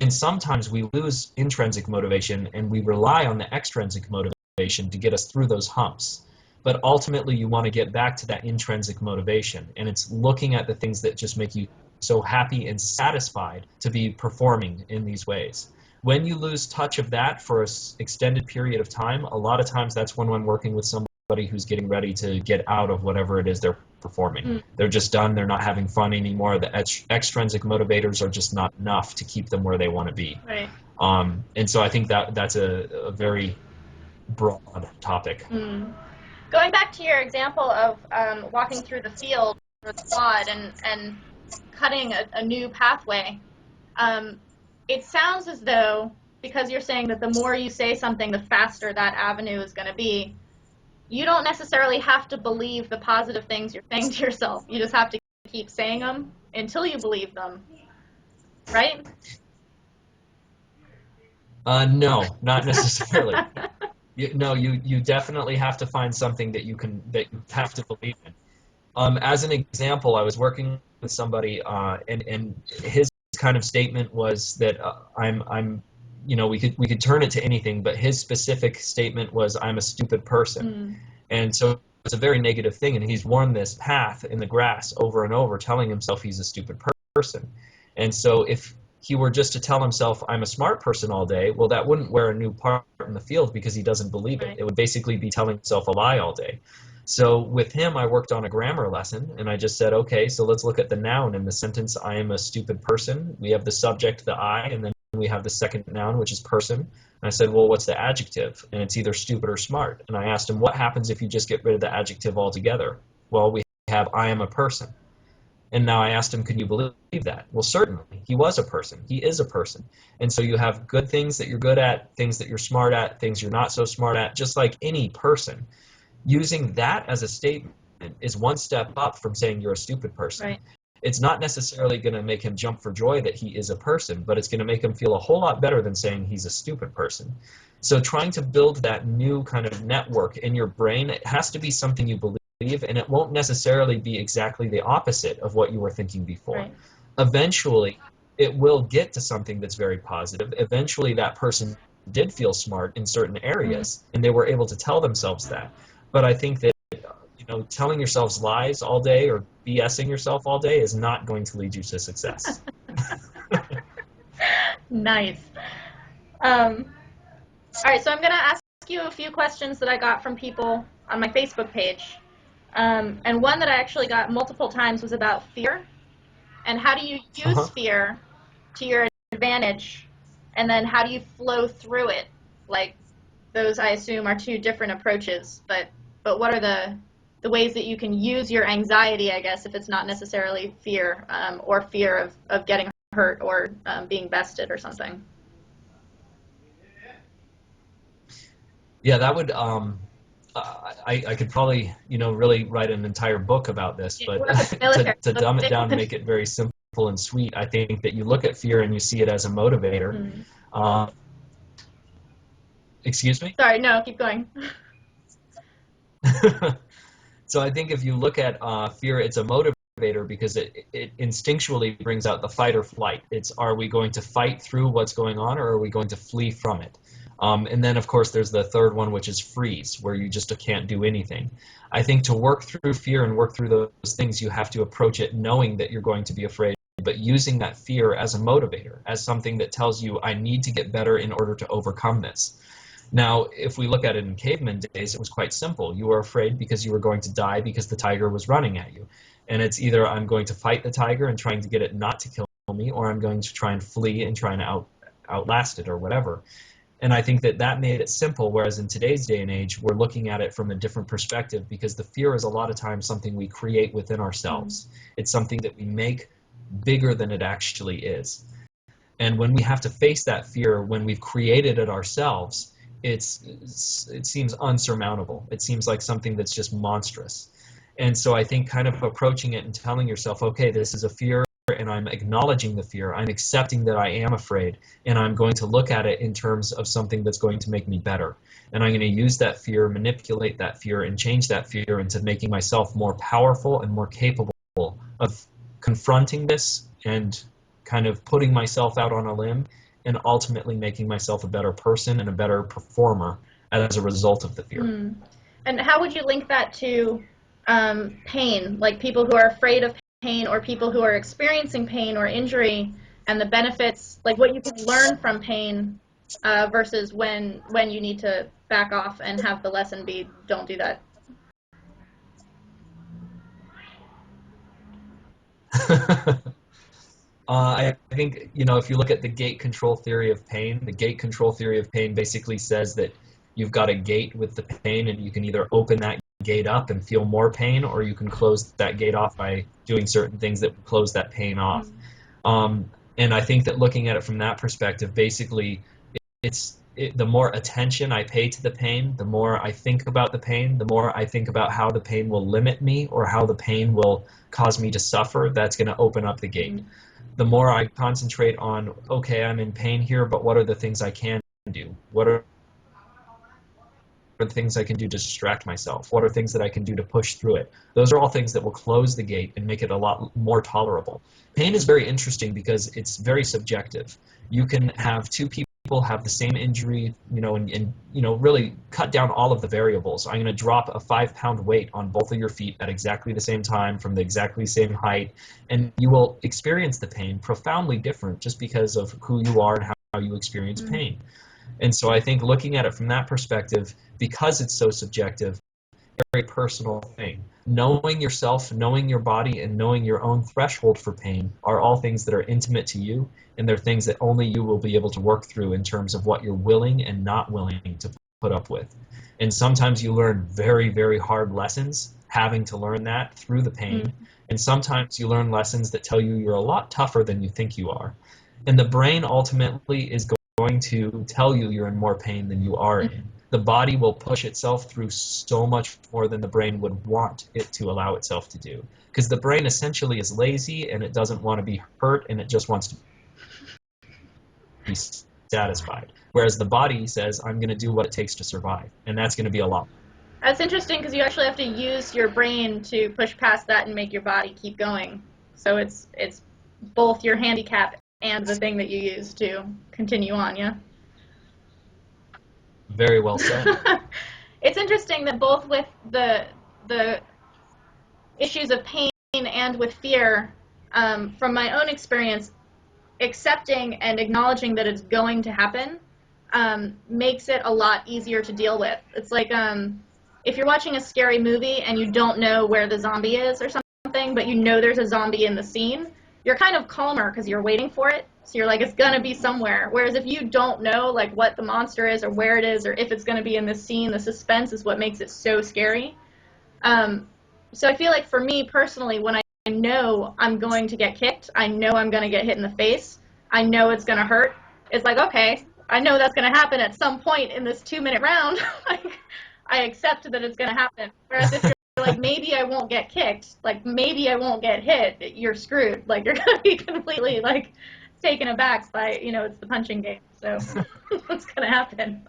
And sometimes we lose intrinsic motivation and we rely on the extrinsic motivation to get us through those humps. But ultimately, you want to get back to that intrinsic motivation, and it's looking at the things that just make you so happy and satisfied to be performing in these ways. When you lose touch of that for an extended period of time, a lot of times that's when I'm working with somebody who's getting ready to get out of whatever it is they're performing. They're just done. They're not having fun anymore. The extrinsic motivators are just not enough to keep them where they want to be. Right. And so I think that's a very broad topic. Going back to your example of walking through the field or the quad and cutting a new pathway, it sounds as though, because you're saying that the more you say something, the faster that avenue is going to be, you don't necessarily have to believe the positive things you're saying to yourself. You just have to keep saying them until you believe them, right? No, not necessarily. You definitely have to find something that you have to believe in. As an example, I was working with somebody, and his kind of statement was that we could turn it to anything, but his specific statement was, "I'm a stupid person," and so it's a very negative thing, and he's worn this path in the grass over and over, telling himself he's a stupid person. And so if he were just to tell himself, "I'm a smart person" all day, well, that wouldn't wear a new part in the field because he doesn't believe it. Right. It would basically be telling himself a lie all day. So with him, I worked on a grammar lesson, and I just said, okay, so let's look at the noun in the sentence, "I am a stupid person." We have the subject, the I, and then we have the second noun, which is person. And I said, well, what's the adjective? And it's either stupid or smart. And I asked him, what happens if you just get rid of the adjective altogether? Well, we have "I am a person." And now I asked him, can you believe that? Well, certainly. He was a person. He is a person. And so you have good things that you're good at, things that you're smart at, things you're not so smart at, just like any person. Using that as a statement is one step up from saying you're a stupid person. Right. It's not necessarily going to make him jump for joy that he is a person, but it's going to make him feel a whole lot better than saying he's a stupid person. So trying to build that new kind of network in your brain, it has to be something you believe, and it won't necessarily be exactly the opposite of what you were thinking before. Right. Eventually, it will get to something that's very positive. Eventually, that person did feel smart in certain areas, and they were able to tell themselves that. But I think that telling yourselves lies all day or BSing yourself all day is not going to lead you to success. Nice. All right, so I'm going to ask you a few questions that I got from people on my Facebook page. And one that I actually got multiple times was about fear. And how do you use fear to your advantage? And then how do you flow through it? Like, those, I assume, are two different approaches. But what are the ways that you can use your anxiety, I guess, if it's not necessarily fear, or fear of getting hurt or being bested or something? Yeah, that would I could probably really write an entire book about this, but to dumb it down and make it very simple and sweet, I think that you look at fear and you see it as a motivator. Excuse me? Sorry, no, keep going. So I think if you look at fear, it's a motivator because it instinctually brings out the fight or flight. It's, are we going to fight through what's going on, or are we going to flee from it? And then, of course, there's the third one, which is freeze, where you just can't do anything. I think to work through fear and work through those things, you have to approach it knowing that you're going to be afraid, but using that fear as a motivator, as something that tells you, I need to get better in order to overcome this. Now, if we look at it in caveman days, it was quite simple. You were afraid because you were going to die because the tiger was running at you. And it's either I'm going to fight the tiger and trying to get it not to kill me, or I'm going to try and flee and trying to outlast it or whatever. And I think that made it simple, whereas in today's day and age, we're looking at it from a different perspective because the fear is a lot of times something we create within ourselves. It's something that we make bigger than it actually is. And when we have to face that fear, when we've created it ourselves, it seems unsurmountable. It seems like something that's just monstrous. And so I think kind of approaching it and telling yourself, okay, this is a fear and I'm acknowledging the fear, I'm accepting that I am afraid, and I'm going to look at it in terms of something that's going to make me better. And I'm going to use that fear, manipulate that fear, and change that fear into making myself more powerful and more capable of confronting this and kind of putting myself out on a limb and ultimately making myself a better person and a better performer as a result of the fear. And how would you link that to pain, like people who are afraid of pain or people who are experiencing pain or injury and the benefits, like what you can learn from pain versus when you need to back off and have the lesson be, don't do that? I think, if you look at the gate control theory of pain, the gate control theory of pain basically says that you've got a gate with the pain, and you can either open that gate up and feel more pain, or you can close that gate off by doing certain things that will close that pain off. And I think that looking at it from that perspective, basically, the more attention I pay to the pain, the more I think about the pain, the more I think about how the pain will limit me or how the pain will cause me to suffer, that's going to open up the gate. The more I concentrate on, okay, I'm in pain here, but what are the things I can do? What are the things I can do to distract myself? What are things that I can do to push through it? Those are all things that will close the gate and make it a lot more tolerable. Pain is very interesting because it's very subjective. You can have two people have the same injury, and really cut down all of the variables. I'm going to drop a 5-pound weight on both of your feet at exactly the same time from the exactly same height, and you will experience the pain profoundly different just because of who you are and how you experience pain. And so I think looking at it from that perspective, because it's so subjective, it's a very personal thing. Knowing yourself, knowing your body, and knowing your own threshold for pain are all things that are intimate to you, and they're things that only you will be able to work through in terms of what you're willing and not willing to put up with. And sometimes you learn very, very hard lessons having to learn that through the pain. And sometimes you learn lessons that tell you you're a lot tougher than you think you are. And the brain ultimately is going to tell you you're in more pain than you are in. The body will push itself through so much more than the brain would want it to allow itself to do. Because the brain essentially is lazy and it doesn't want to be hurt, and it just wants to be satisfied. Whereas the body says, I'm going to do what it takes to survive. And that's going to be a lot. That's interesting because you actually have to use your brain to push past that and make your body keep going. So it's both your handicap and the thing that you use to continue on, yeah? Very well said. It's interesting that both with the issues of pain and with fear, from my own experience, accepting and acknowledging that it's going to happen makes it a lot easier to deal with. It's like if you're watching a scary movie and you don't know where the zombie is or something, but you know there's a zombie in the scene, you're kind of calmer because you're waiting for it. So you're like, it's going to be somewhere. Whereas if you don't know like what the monster is or where it is or if it's going to be in this scene, the suspense is what makes it so scary. So I feel like for me personally, when I know I'm going to get kicked, I know I'm going to get hit in the face, I know it's going to hurt, it's like, okay, I know that's going to happen at some point in this 2-minute round. I accept that it's going to happen. Whereas if you're like, maybe I won't get kicked, like maybe I won't get hit, you're screwed. Like you're going to be completely like taken aback by, it's the punching game. So what's going to happen?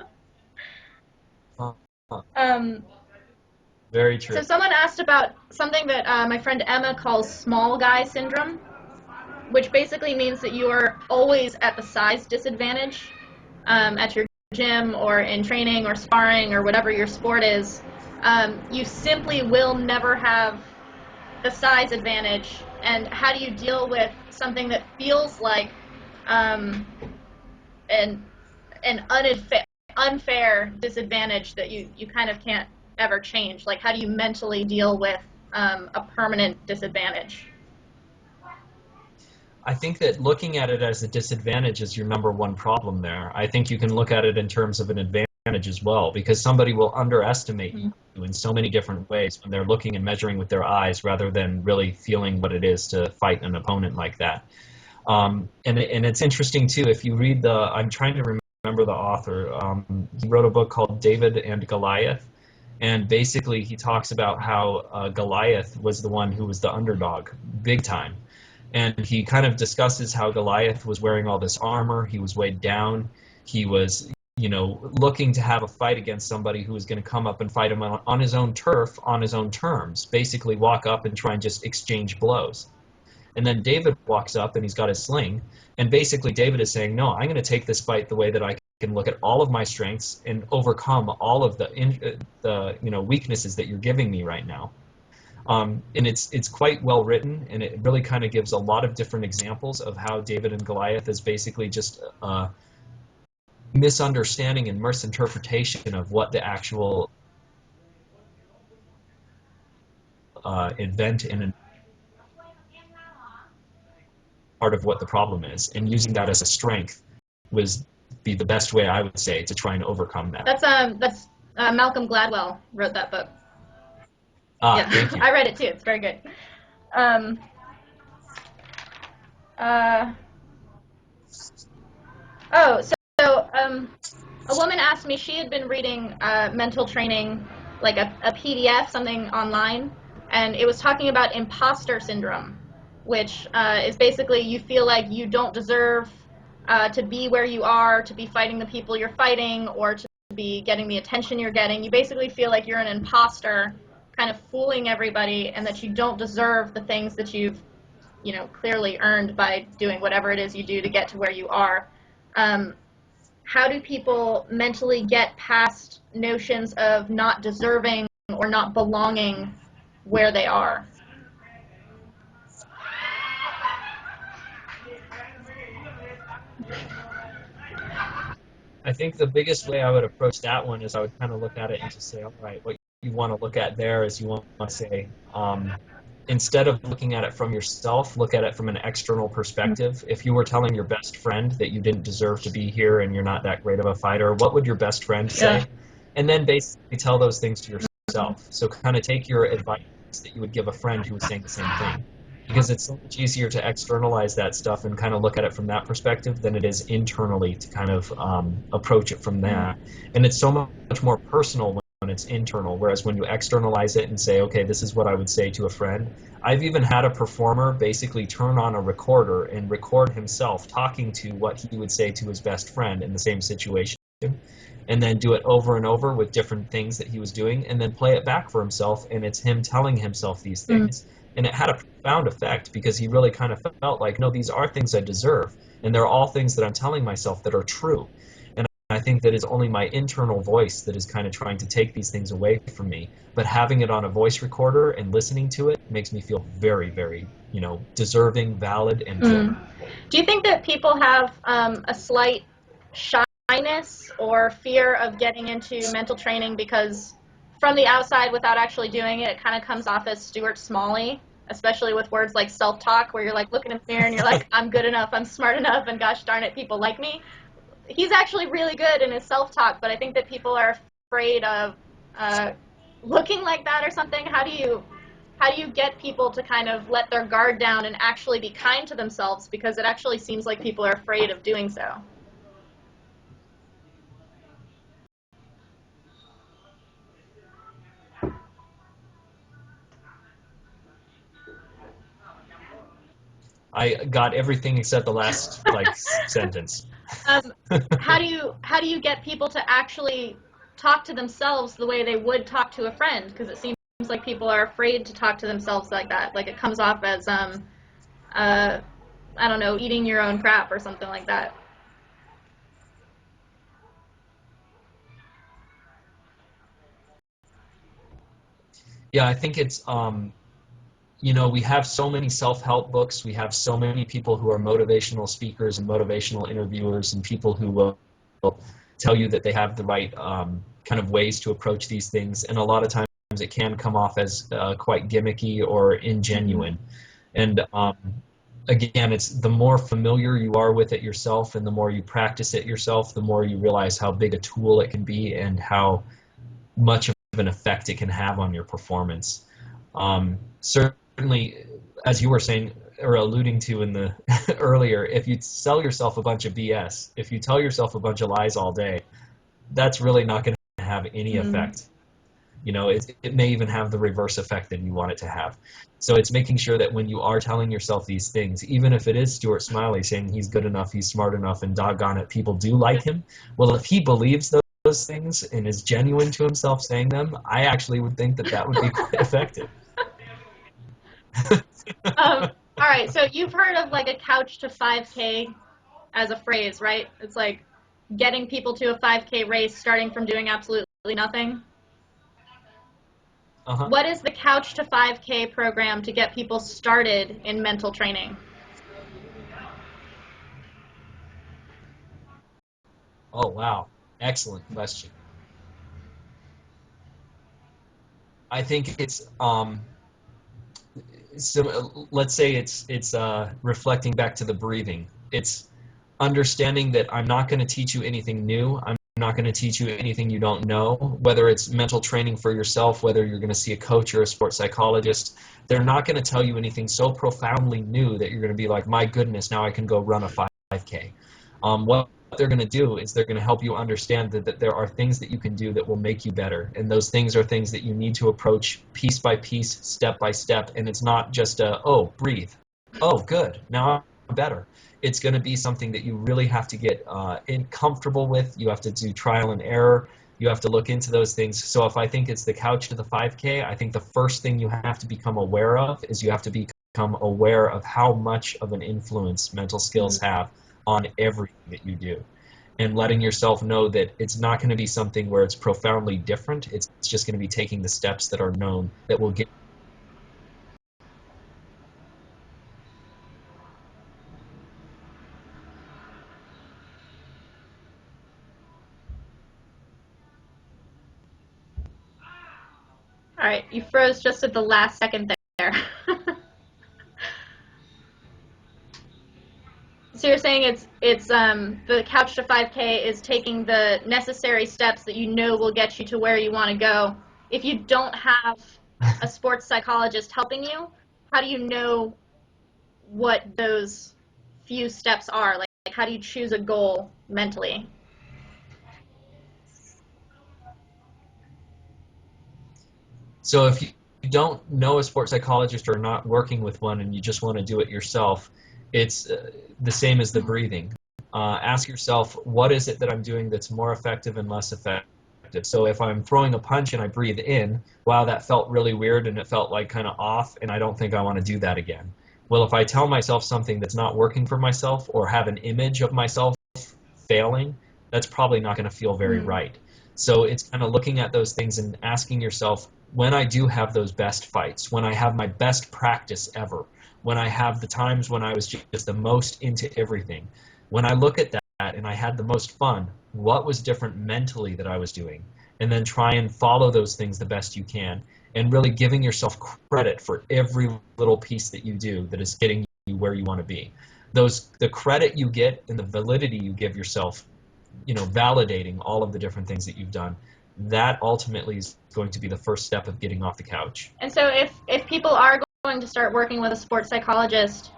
Very true. So someone asked about something that my friend Emma calls small guy syndrome, which basically means that you are always at the size disadvantage at your gym or in training or sparring or whatever your sport is. You simply will never have the size advantage. And how do you deal with something that feels like an unfair disadvantage that you kind of can't ever change? Like, how do you mentally deal with a permanent disadvantage? I think that looking at it as a disadvantage is your number one problem there. I think you can look at it in terms of an advantage as well, because somebody will underestimate you in so many different ways when they're looking and measuring with their eyes rather than really feeling what it is to fight an opponent like that. And it's interesting too, if you read I'm trying to remember the author, he wrote a book called David and Goliath, and basically he talks about how Goliath was the one who was the underdog, big time. And he kind of discusses how Goliath was wearing all this armor. He was weighed down. He was, looking to have a fight against somebody who was going to come up and fight him on his own turf, on his own terms, basically walk up and try and just exchange blows. And then David walks up and he's got his sling. And basically David is saying, no, I'm going to take this fight the way that I can look at all of my strengths and overcome all of the weaknesses that you're giving me right now. And it's quite well written, and it really kind of gives a lot of different examples of how David and Goliath is basically just misunderstanding and misinterpretation of what the actual event in part of what the problem is, and using that as a strength was be the best way, I would say, to try and overcome that. That's Malcolm Gladwell wrote that book. Yeah, thank you. I read it too. It's very good. A woman asked me, she had been reading mental training, like a PDF, something online, and it was talking about imposter syndrome, which is basically you feel like you don't deserve to be where you are, to be fighting the people you're fighting, or to be getting the attention you're getting. You basically feel like you're an imposter, kind of fooling everybody, and that you don't deserve the things that you've, clearly earned by doing whatever it is you do to get to where you are. How do people mentally get past notions of not deserving or not belonging where they are? I think the biggest way I would approach that one is I would kind of look at it and just say, all right, what you want to look at there is you want to say, instead of looking at it from yourself, look at it from an external perspective. If you were telling your best friend that you didn't deserve to be here and you're not that great of a fighter, what would your best friend say? Yeah. And then basically tell those things to yourself. So kind of take your advice that you would give a friend who was saying the same thing. Because it's so much easier to externalize that stuff and kind of look at it from that perspective than it is internally to kind of approach it from that. And it's so much more personal when it's internal, whereas when you externalize it and say, okay, this is what I would say to a friend. I've even had a performer basically turn on a recorder and record himself talking to what he would say to his best friend in the same situation, and then do it over and over with different things that he was doing, and then play it back for himself, and it's him telling himself these things. And it had a profound effect because he really kind of felt like, no, these are things I deserve, and they're all things that I'm telling myself that are true. And I think that it's only my internal voice that is kind of trying to take these things away from me. But having it on a voice recorder and listening to it makes me feel very, very, deserving, valid, and good. Do you think that people have a slight shyness or fear of getting into mental training because from the outside, without actually doing it, it kind of comes off as Stuart Smalley, especially with words like self-talk, where you're like looking in the mirror and you're like, I'm good enough, I'm smart enough, and gosh darn it, people like me. He's actually really good in his self-talk, but I think that people are afraid of looking like that or something. How do you get people to kind of let their guard down and actually be kind to themselves, because it actually seems like people are afraid of doing so? I got everything except the last sentence. How do you get people to actually talk to themselves the way they would talk to a friend? Because it seems like people are afraid to talk to themselves like that. Like it comes off as I don't know, eating your own crap or something like that. Yeah, I think it's we have so many self-help books. We have so many people who are motivational speakers and motivational interviewers and people who will tell you that they have the right kind of ways to approach these things. And a lot of times it can come off as quite gimmicky or ingenuine. And again, it's the more familiar you are with it yourself and the more you practice it yourself, the more you realize how big a tool it can be and how much of an effect it can have on your performance. Certainly, as you were saying or alluding to in the earlier, if you sell yourself a bunch of BS, if you tell yourself a bunch of lies all day, that's really not going to have any effect. It may even have the reverse effect that you want it to have. So it's making sure that when you are telling yourself these things, even if it is Stuart Smiley saying he's good enough, he's smart enough, and doggone it, people do like him. Well, if he believes those things and is genuine to himself saying them, I actually would think that that would be quite effective. All right, so you've heard of like a couch to 5K as a phrase, right? It's like getting people to a 5K race starting from doing absolutely nothing. Uh-huh. What is the couch to 5K program to get people started in mental training? Oh, wow. Excellent question. I think it's so let's say it's reflecting back to the breathing. It's understanding that I'm not going to teach you anything new. I'm not going to teach you anything you don't know, whether it's mental training for yourself, whether you're going to see a coach or a sports psychologist. They're not going to tell you anything so profoundly new that you're going to be like, my goodness, now I can go run a 5K. What they're going to do is they're going to help you understand that there are things that you can do that will make you better. And those things are things that you need to approach piece by piece, step by step. And it's not just oh, breathe. Oh, good. Now I'm better. It's going to be something that you really have to get comfortable with. You have to do trial and error. You have to look into those things. So if I think it's the couch to the 5K, I think the first thing you have to become aware of is you have to become aware of how much of an influence mental skills have on everything that you do. And letting yourself know that it's not going to be something where it's profoundly different. It's just going to be taking the steps that are known that will get. All right, you froze just at the last second there. So you're saying it's the couch to 5K is taking the necessary steps that you know will get you to where you want to go. If you don't have a sports psychologist helping you, how do you know what those few steps are? Like how do you choose a goal mentally? So if you don't know a sports psychologist or not working with one and you just want to do it yourself, it's the same as the breathing. Ask yourself, what is it that I'm doing that's more effective and less effective? So if I'm throwing a punch and I breathe in, wow, that felt really weird and it felt like kind of off, and I don't think I want to do that again. Well, if I tell myself something that's not working for myself or have an image of myself failing, that's probably not going to feel very right. So it's kind of looking at those things and asking yourself, when I do have those best fights, when I have my best practice ever, when I have the times when I was just the most into everything, when I look at that and I had the most fun, what was different mentally that I was doing? And then try and follow those things the best you can, and really giving yourself credit for every little piece that you do that is getting you where you want to be. The credit you get and the validity you give yourself, validating all of the different things that you've done, that ultimately is going to be the first step of getting off the couch. And so if people are going to start working with a sports psychologist,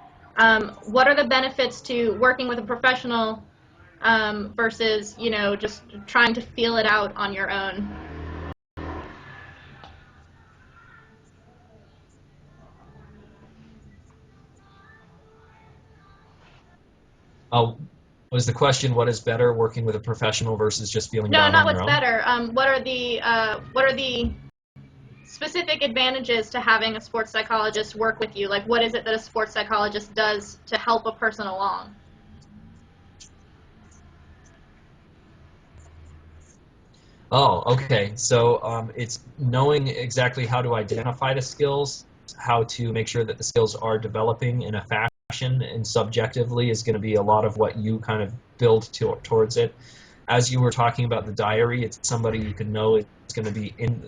what are the benefits to working with a professional versus, just trying to feel it out on your own? Uh, was the question, what is better, working with a professional versus just feeling it No, out not on your what's own? better. What are the specific advantages to having a sports psychologist work with you? Like, what is it that a sports psychologist does to help a person along? Oh, okay. So it's knowing exactly how to identify the skills, how to make sure that the skills are developing in a fashion, and subjectively is going to be a lot of what you kind of build towards it. As you were talking about the diary, it's somebody you can know is going to be an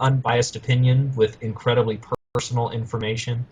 unbiased opinion with incredibly personal information.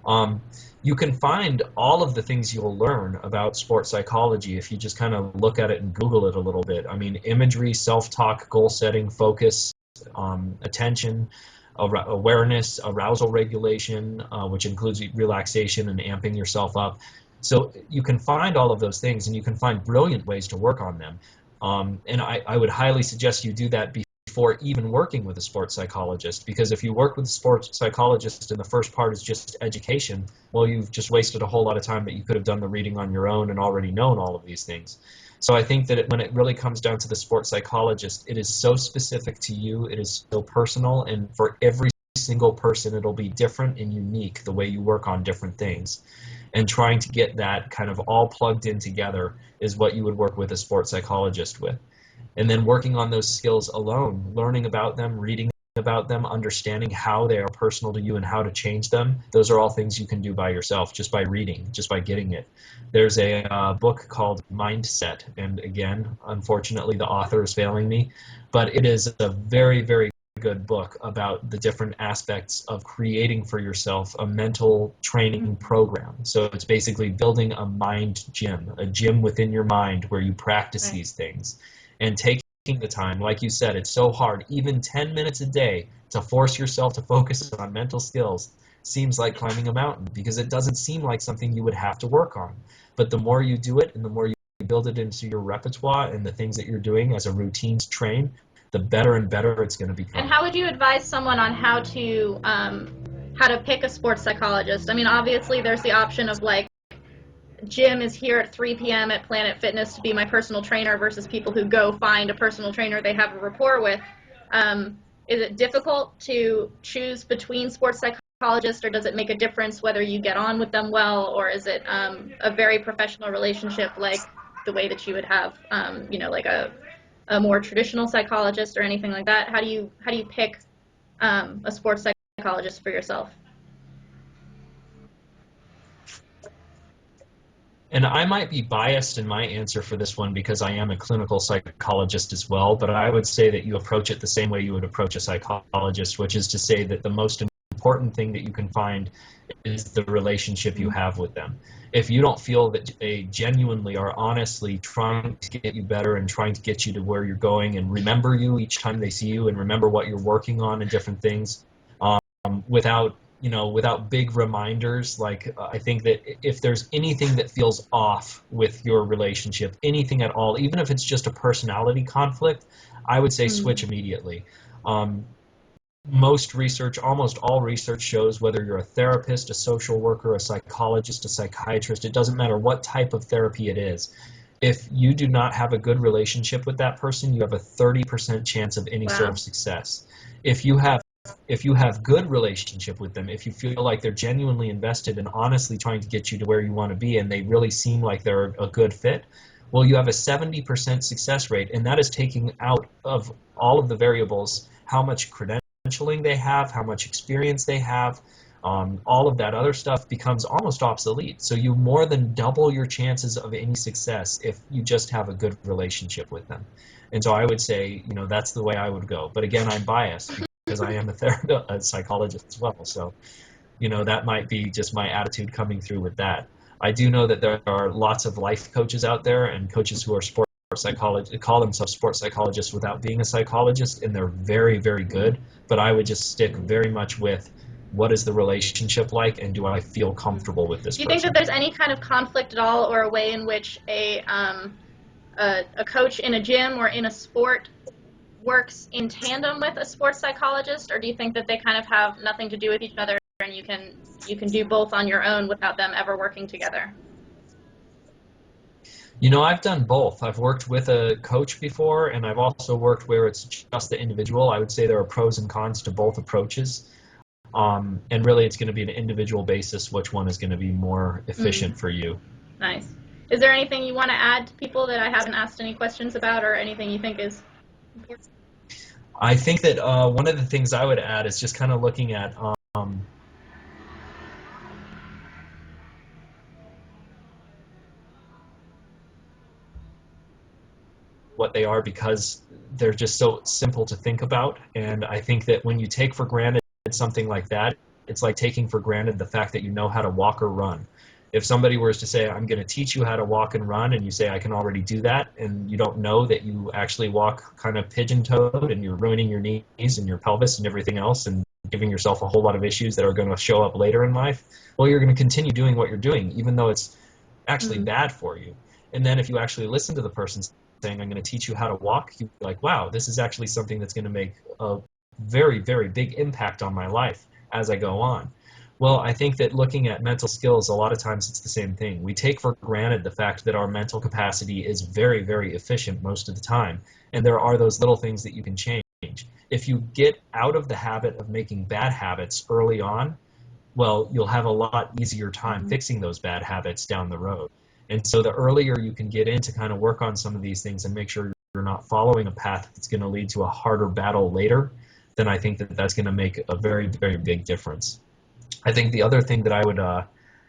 Um, you can find all of the things you'll learn about sports psychology if you just kind of look at it and Google it a little bit. I mean, imagery, self-talk, goal setting, focus, attention, awareness, arousal regulation, which includes relaxation and amping yourself up. So you can find all of those things, and you can find brilliant ways to work on them. And I would highly suggest you do that before even working with a sports psychologist, because if you work with a sports psychologist and the first part is just education, well, you've just wasted a whole lot of time that you could have done the reading on your own and already known all of these things. So I think that when it really comes down to the sports psychologist, it is so specific to you, it is so personal, and for every single person it'll be different and unique the way you work on different things. And trying to get that kind of all plugged in together is what you would work with a sports psychologist with. And then working on those skills alone, learning about them, reading about them, understanding how they are personal to you and how to change them, those are all things you can do by yourself, just by reading, just by getting it. There's a book called Mindset, and again, unfortunately, the author is failing me, but it is a very, very good book about the different aspects of creating for yourself a mental training program. So it's basically building a mind gym, a gym within your mind where you practice Right. these things. And taking the time, like you said, it's so hard, even 10 minutes a day, to force yourself to focus on mental skills seems like climbing a mountain, because it doesn't seem like something you would have to work on. But the more you do it and the more you build it into your repertoire and the things that you're doing as a routine to train, the better and better it's going to become. And how would you advise someone on how to pick a sports psychologist? I mean, obviously there's the option of like, Jim is here at 3 p.m. at Planet Fitness to be my personal trainer, versus people who go find a personal trainer they have a rapport with. Is it difficult to choose between sports psychologists, or does it make a difference whether you get on with them well, or is it a very professional relationship like the way that you would have, like a more traditional psychologist or anything like that? How do you pick a sports psychologist for yourself? And I might be biased in my answer for this one because I am a clinical psychologist as well, but I would say that you approach it the same way you would approach a psychologist, which is to say that the most important thing that you can find is the relationship you have with them. If you don't feel that they genuinely are honestly trying to get you better and trying to get you to where you're going and remember you each time they see you and remember what you're working on and different things, without big reminders, like I think that if there's anything that feels off with your relationship, anything at all, even if it's just a personality conflict, I would say switch immediately. Um, Most research, almost all research shows, whether you're a therapist, a social worker, a psychologist, a psychiatrist, it doesn't matter what type of therapy it is. If you do not have a good relationship with that person, you have a 30% chance of any sort Wow. of success. If you have if you have good relationship with them, if you feel like they're genuinely invested and honestly trying to get you to where you want to be and they really seem like they're a good fit, well, you have a 70% success rate, and that is taking out of all of the variables how much credentialing they have, how much experience they have. All of that other stuff becomes almost obsolete. So you more than double your chances of any success if you just have a good relationship with them. And so I would say, that's the way I would go. But again, I'm biased because I am a psychologist as well. So, that might be just my attitude coming through with that. I do know that there are lots of life coaches out there and coaches who are sports psychologists, call themselves sports psychologists without being a psychologist, and they're very, very good. But I would just stick very much with what is the relationship like, and do I feel comfortable with this Do you think that person? there's any kind of conflict at all, or a way in which a coach in a gym or in a sport works in tandem with a sports psychologist, or do you think that they kind of have nothing to do with each other and you can do both on your own without them ever working together? I've done both. I've worked with a coach before, and I've also worked where it's just the individual. I would say there are pros and cons to both approaches. And really, it's going to be an individual basis which one is going to be more efficient for you. Nice. Is there anything you want to add to people that I haven't asked any questions about, or anything you think is important? I think that one of the things I would add is just kind of looking at what they are, because they're just so simple to think about. And I think that when you take for granted something like that, it's like taking for granted the fact that you know how to walk or run. If somebody was to say, I'm going to teach you how to walk and run, and you say, I can already do that, and you don't know that you actually walk kind of pigeon-toed and you're ruining your knees and your pelvis and everything else and giving yourself a whole lot of issues that are going to show up later in life, well, you're going to continue doing what you're doing, even though it's actually bad for you. And then if you actually listen to the person saying, I'm going to teach you how to walk, you'd be like, wow, this is actually something that's going to make a very, very big impact on my life as I go on. Well, I think that looking at mental skills, a lot of times it's the same thing. We take for granted the fact that our mental capacity is very, very efficient most of the time. And there are those little things that you can change. If you get out of the habit of making bad habits early on, well, you'll have a lot easier time fixing those bad habits down the road. And so the earlier you can get in to kind of work on some of these things and make sure you're not following a path that's going to lead to a harder battle later, then I think that that's going to make a very, very big difference. I think the other thing that I would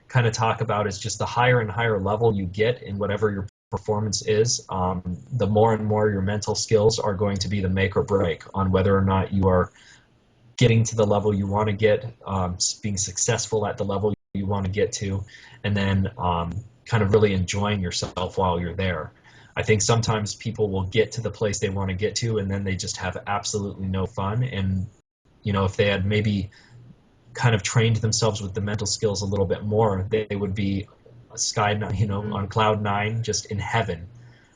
kind of talk about is just the higher and higher level you get in whatever your performance is, the more and more your mental skills are going to be the make or break on whether or not you are getting to the level you want to get, being successful at the level you want to get to, and then kind of really enjoying yourself while you're there. I think sometimes people will get to the place they want to get to and then they just have absolutely no fun. And, you know, if they had maybe kind of trained themselves with the mental skills a little bit more, they would be on cloud nine, just in heaven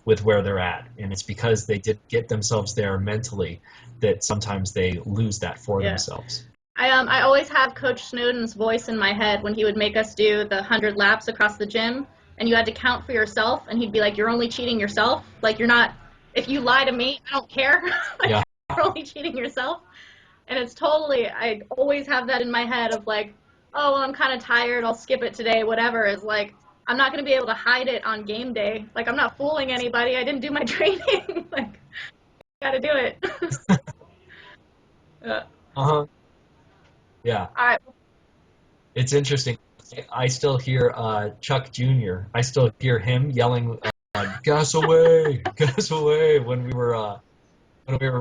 with where they're at. And it's because they did get themselves there mentally that sometimes they lose that for themselves. I always have Coach Snowden's voice in my head when he would make us do the 100 laps across the gym, and you had to count for yourself, and he'd be like, you're only cheating yourself. Like, you're not, if you lie to me, I don't care. Like, you're only cheating yourself. And it's totally, I always have that in my head of like, oh, well, I'm kind of tired, I'll skip it today, whatever. Is like, I'm not going to be able to hide it on game day. Like, I'm not fooling anybody. I didn't do my training. Like, got to do it. Yeah. All right. It's interesting. I still hear Chuck Jr. I still hear him yelling, Gassaway, Gassaway, when we were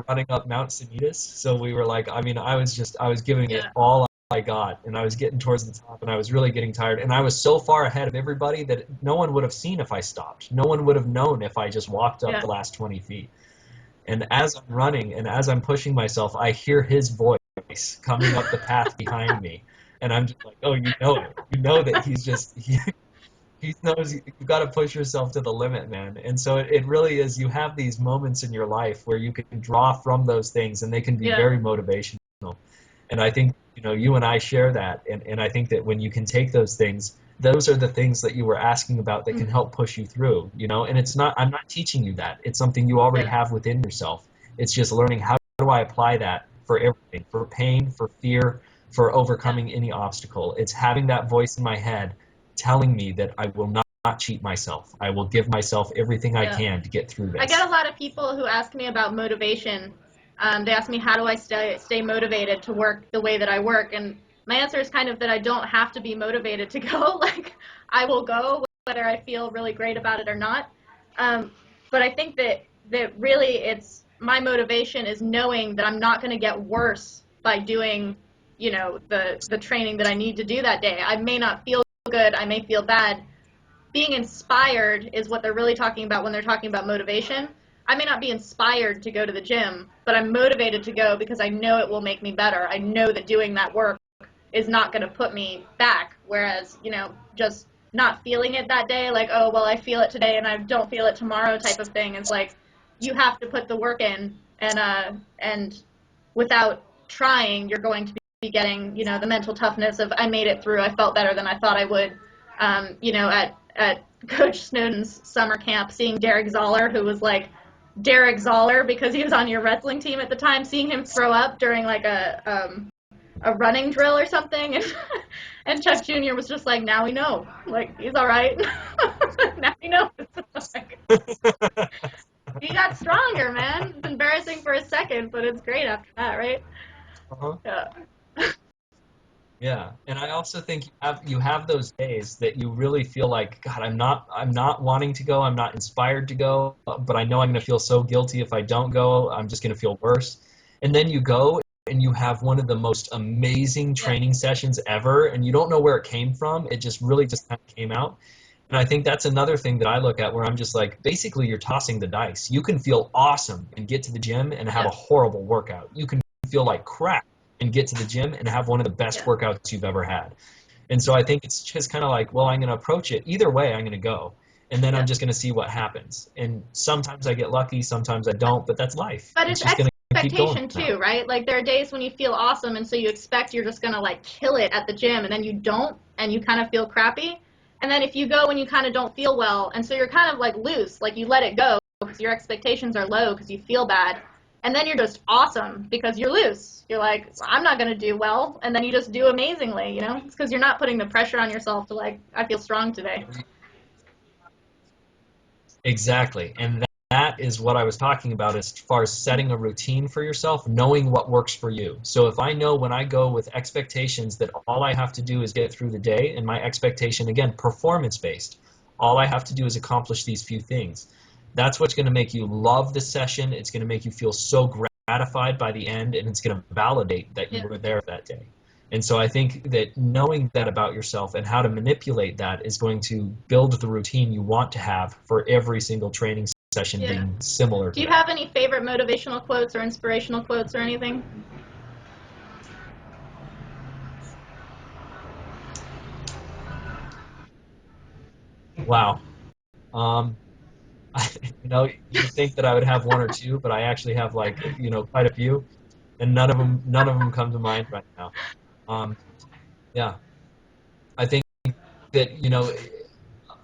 running up Mount Sanitas. So we were like, I mean, I was giving it all I got, and I was getting towards the top, and I was really getting tired, and I was so far ahead of everybody that no one would have seen if I stopped. No one would have known if I just walked up the last 20 feet. And as I'm running and as I'm pushing myself, I hear his voice coming up the path behind me. And I'm just like, oh, you know it. You know that he knows you've got to push yourself to the limit, man. And so it really is, you have these moments in your life where you can draw from those things, and they can be very motivational. And I think, you know, you and I share that. And I think that when you can take those things, those are the things that you were asking about that can help push you through, you know. And I'm not teaching you that. It's something you already have within yourself. It's just learning, how do I apply that for everything, for pain, for fear, for overcoming any obstacle. It's having that voice in my head telling me that I will not cheat myself. I will give myself everything I can to get through this. I get a lot of people who ask me about motivation. They ask me, how do I stay motivated to work the way that I work? And my answer is kind of that I don't have to be motivated to go. Like, I will go whether I feel really great about it or not. But I think that really it's, my motivation is knowing that I'm not going to get worse by doing, you know, the training that I need to do that day. I may not feel good, I may feel bad. Being inspired is what they're really talking about when they're talking about motivation. I may not be inspired to go to the gym, but I'm motivated to go because I know it will make me better. I know that doing that work is not going to put me back. Whereas, you know, just not feeling it that day, like, oh, well, I feel it today and I don't feel it tomorrow type of thing, is like, you have to put the work in, and without trying, you're going to be getting, you know, the mental toughness of, I made it through, I felt better than I thought I would. You know, at Coach Snowden's summer camp, seeing Derek Zoller, who was like Derek Zoller because he was on your wrestling team at the time, seeing him throw up during like a running drill or something, and Chuck Jr. was just like, now we know, like, he's all right. Now we know. Like, he got stronger, man. It's embarrassing for a second, but it's great after that, right? Yeah. Yeah, and I also think you have those days that you really feel like, God, I'm not wanting to go, I'm not inspired to go, but I know I'm going to feel so guilty if I don't go. I'm just going to feel worse. And then you go and you have one of the most amazing training sessions ever, and you don't know where it came from. It just really just kind of came out. And I think that's another thing that I look at, where I'm just like, basically you're tossing the dice. You can feel awesome and get to the gym and have a horrible workout. You can feel like crap and get to the gym and have one of the best workouts you've ever had. And so I think it's just kind of like, well, I'm going to approach it either way. I'm going to go. and then Yeah. I'm just going to see what happens. And sometimes I get lucky, sometimes I don't, but that's life. But It's it's just going to keep going expectation now. too, right? Like there are days when you feel awesome, and so you expect you're just gonna like kill it at the gym, and then you don't, and you kind of feel crappy. And then if you go and you kind of don't feel well, and so you're kind of like loose, like you let it go because your expectations are low because you feel bad, and then you're just awesome because you're loose. You're like, I'm not gonna do well, and then you just do amazingly, you know? It's because you're not putting the pressure on yourself to like, I feel strong today. Exactly. And that is what I was talking about as far as setting a routine for yourself, knowing what works for you. So if I know when I go with expectations that all I have to do is get through the day, and my expectation, again, performance-based, all I have to do is accomplish these few things. That's what's going to make you love the session. It's going to make you feel so gratified by the end, and it's going to validate that you Yeah. were there that day. And so I think that knowing that about yourself and how to manipulate that is going to build the routine you want to have for every single training session Yeah. being similar Do to you that. have any favorite motivational quotes or inspirational quotes or anything? Wow. Um, you think that I would have one or two, but I actually have like, quite a few, and none of them come to mind right now. Um, yeah, I think that,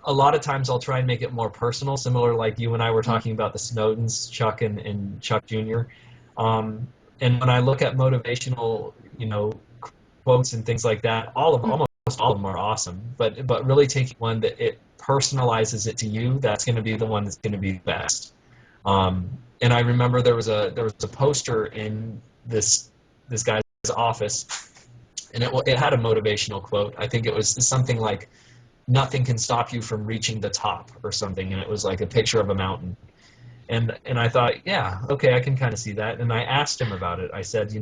a lot of times I'll try and make it more personal, similar like you and I were talking about the Snowdens, Chuck and Chuck Jr. Um, and when I look at motivational, quotes and things like that, almost all of them are awesome. But really taking one that it personalizes it to you, that's going to be the one that's going to be best. And I remember there was a poster in this guy's office, and it had a motivational quote. I think it was something like, nothing can stop you from reaching the top or something, and it was like a picture of a mountain. And I thought, yeah, okay, I can kind of see that. And I asked him about it. I said,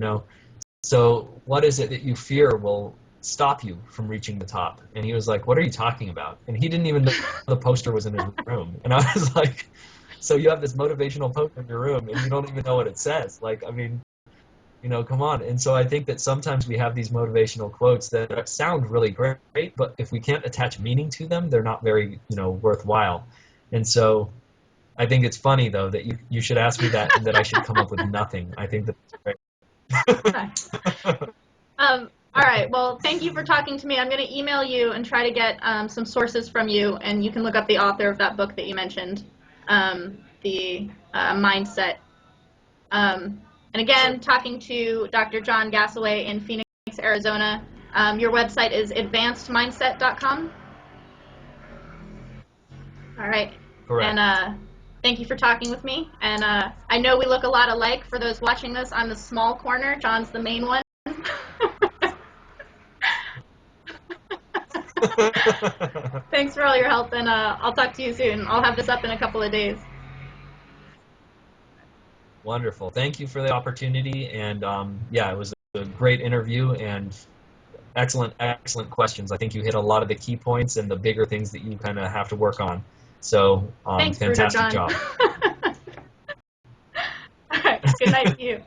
so what is it that you fear will stop you from reaching the top? And he was like, what are you talking about? And he didn't even know the poster was in his room. And I was like, so you have this motivational poster in your room and you don't even know what it says. Like, I mean, come on. And so I think that sometimes we have these motivational quotes that sound really great, but if we can't attach meaning to them, they're not very, worthwhile. And so I think it's funny though that you should ask me that and that I should come up with nothing. I think that's great. All right. Well, thank you for talking to me. I'm going to email you and try to get some sources from you, and you can look up the author of that book that you mentioned, the Mindset. And again, talking to Dr. John Gassaway in Phoenix, Arizona. Your website is advancedmindset.com. All right. Correct. And thank you for talking with me. And I know we look a lot alike. For those watching this, I'm the small corner. John's the main one. Thanks for all your help, and I'll talk to you soon. I'll have this up in a couple of days. Wonderful. Thank you for the opportunity. And yeah, it was a great interview and excellent, excellent questions. I think you hit a lot of the key points and the bigger things that you kind of have to work on. So Thanks, Bruder fantastic John. job. All right. Good night to you.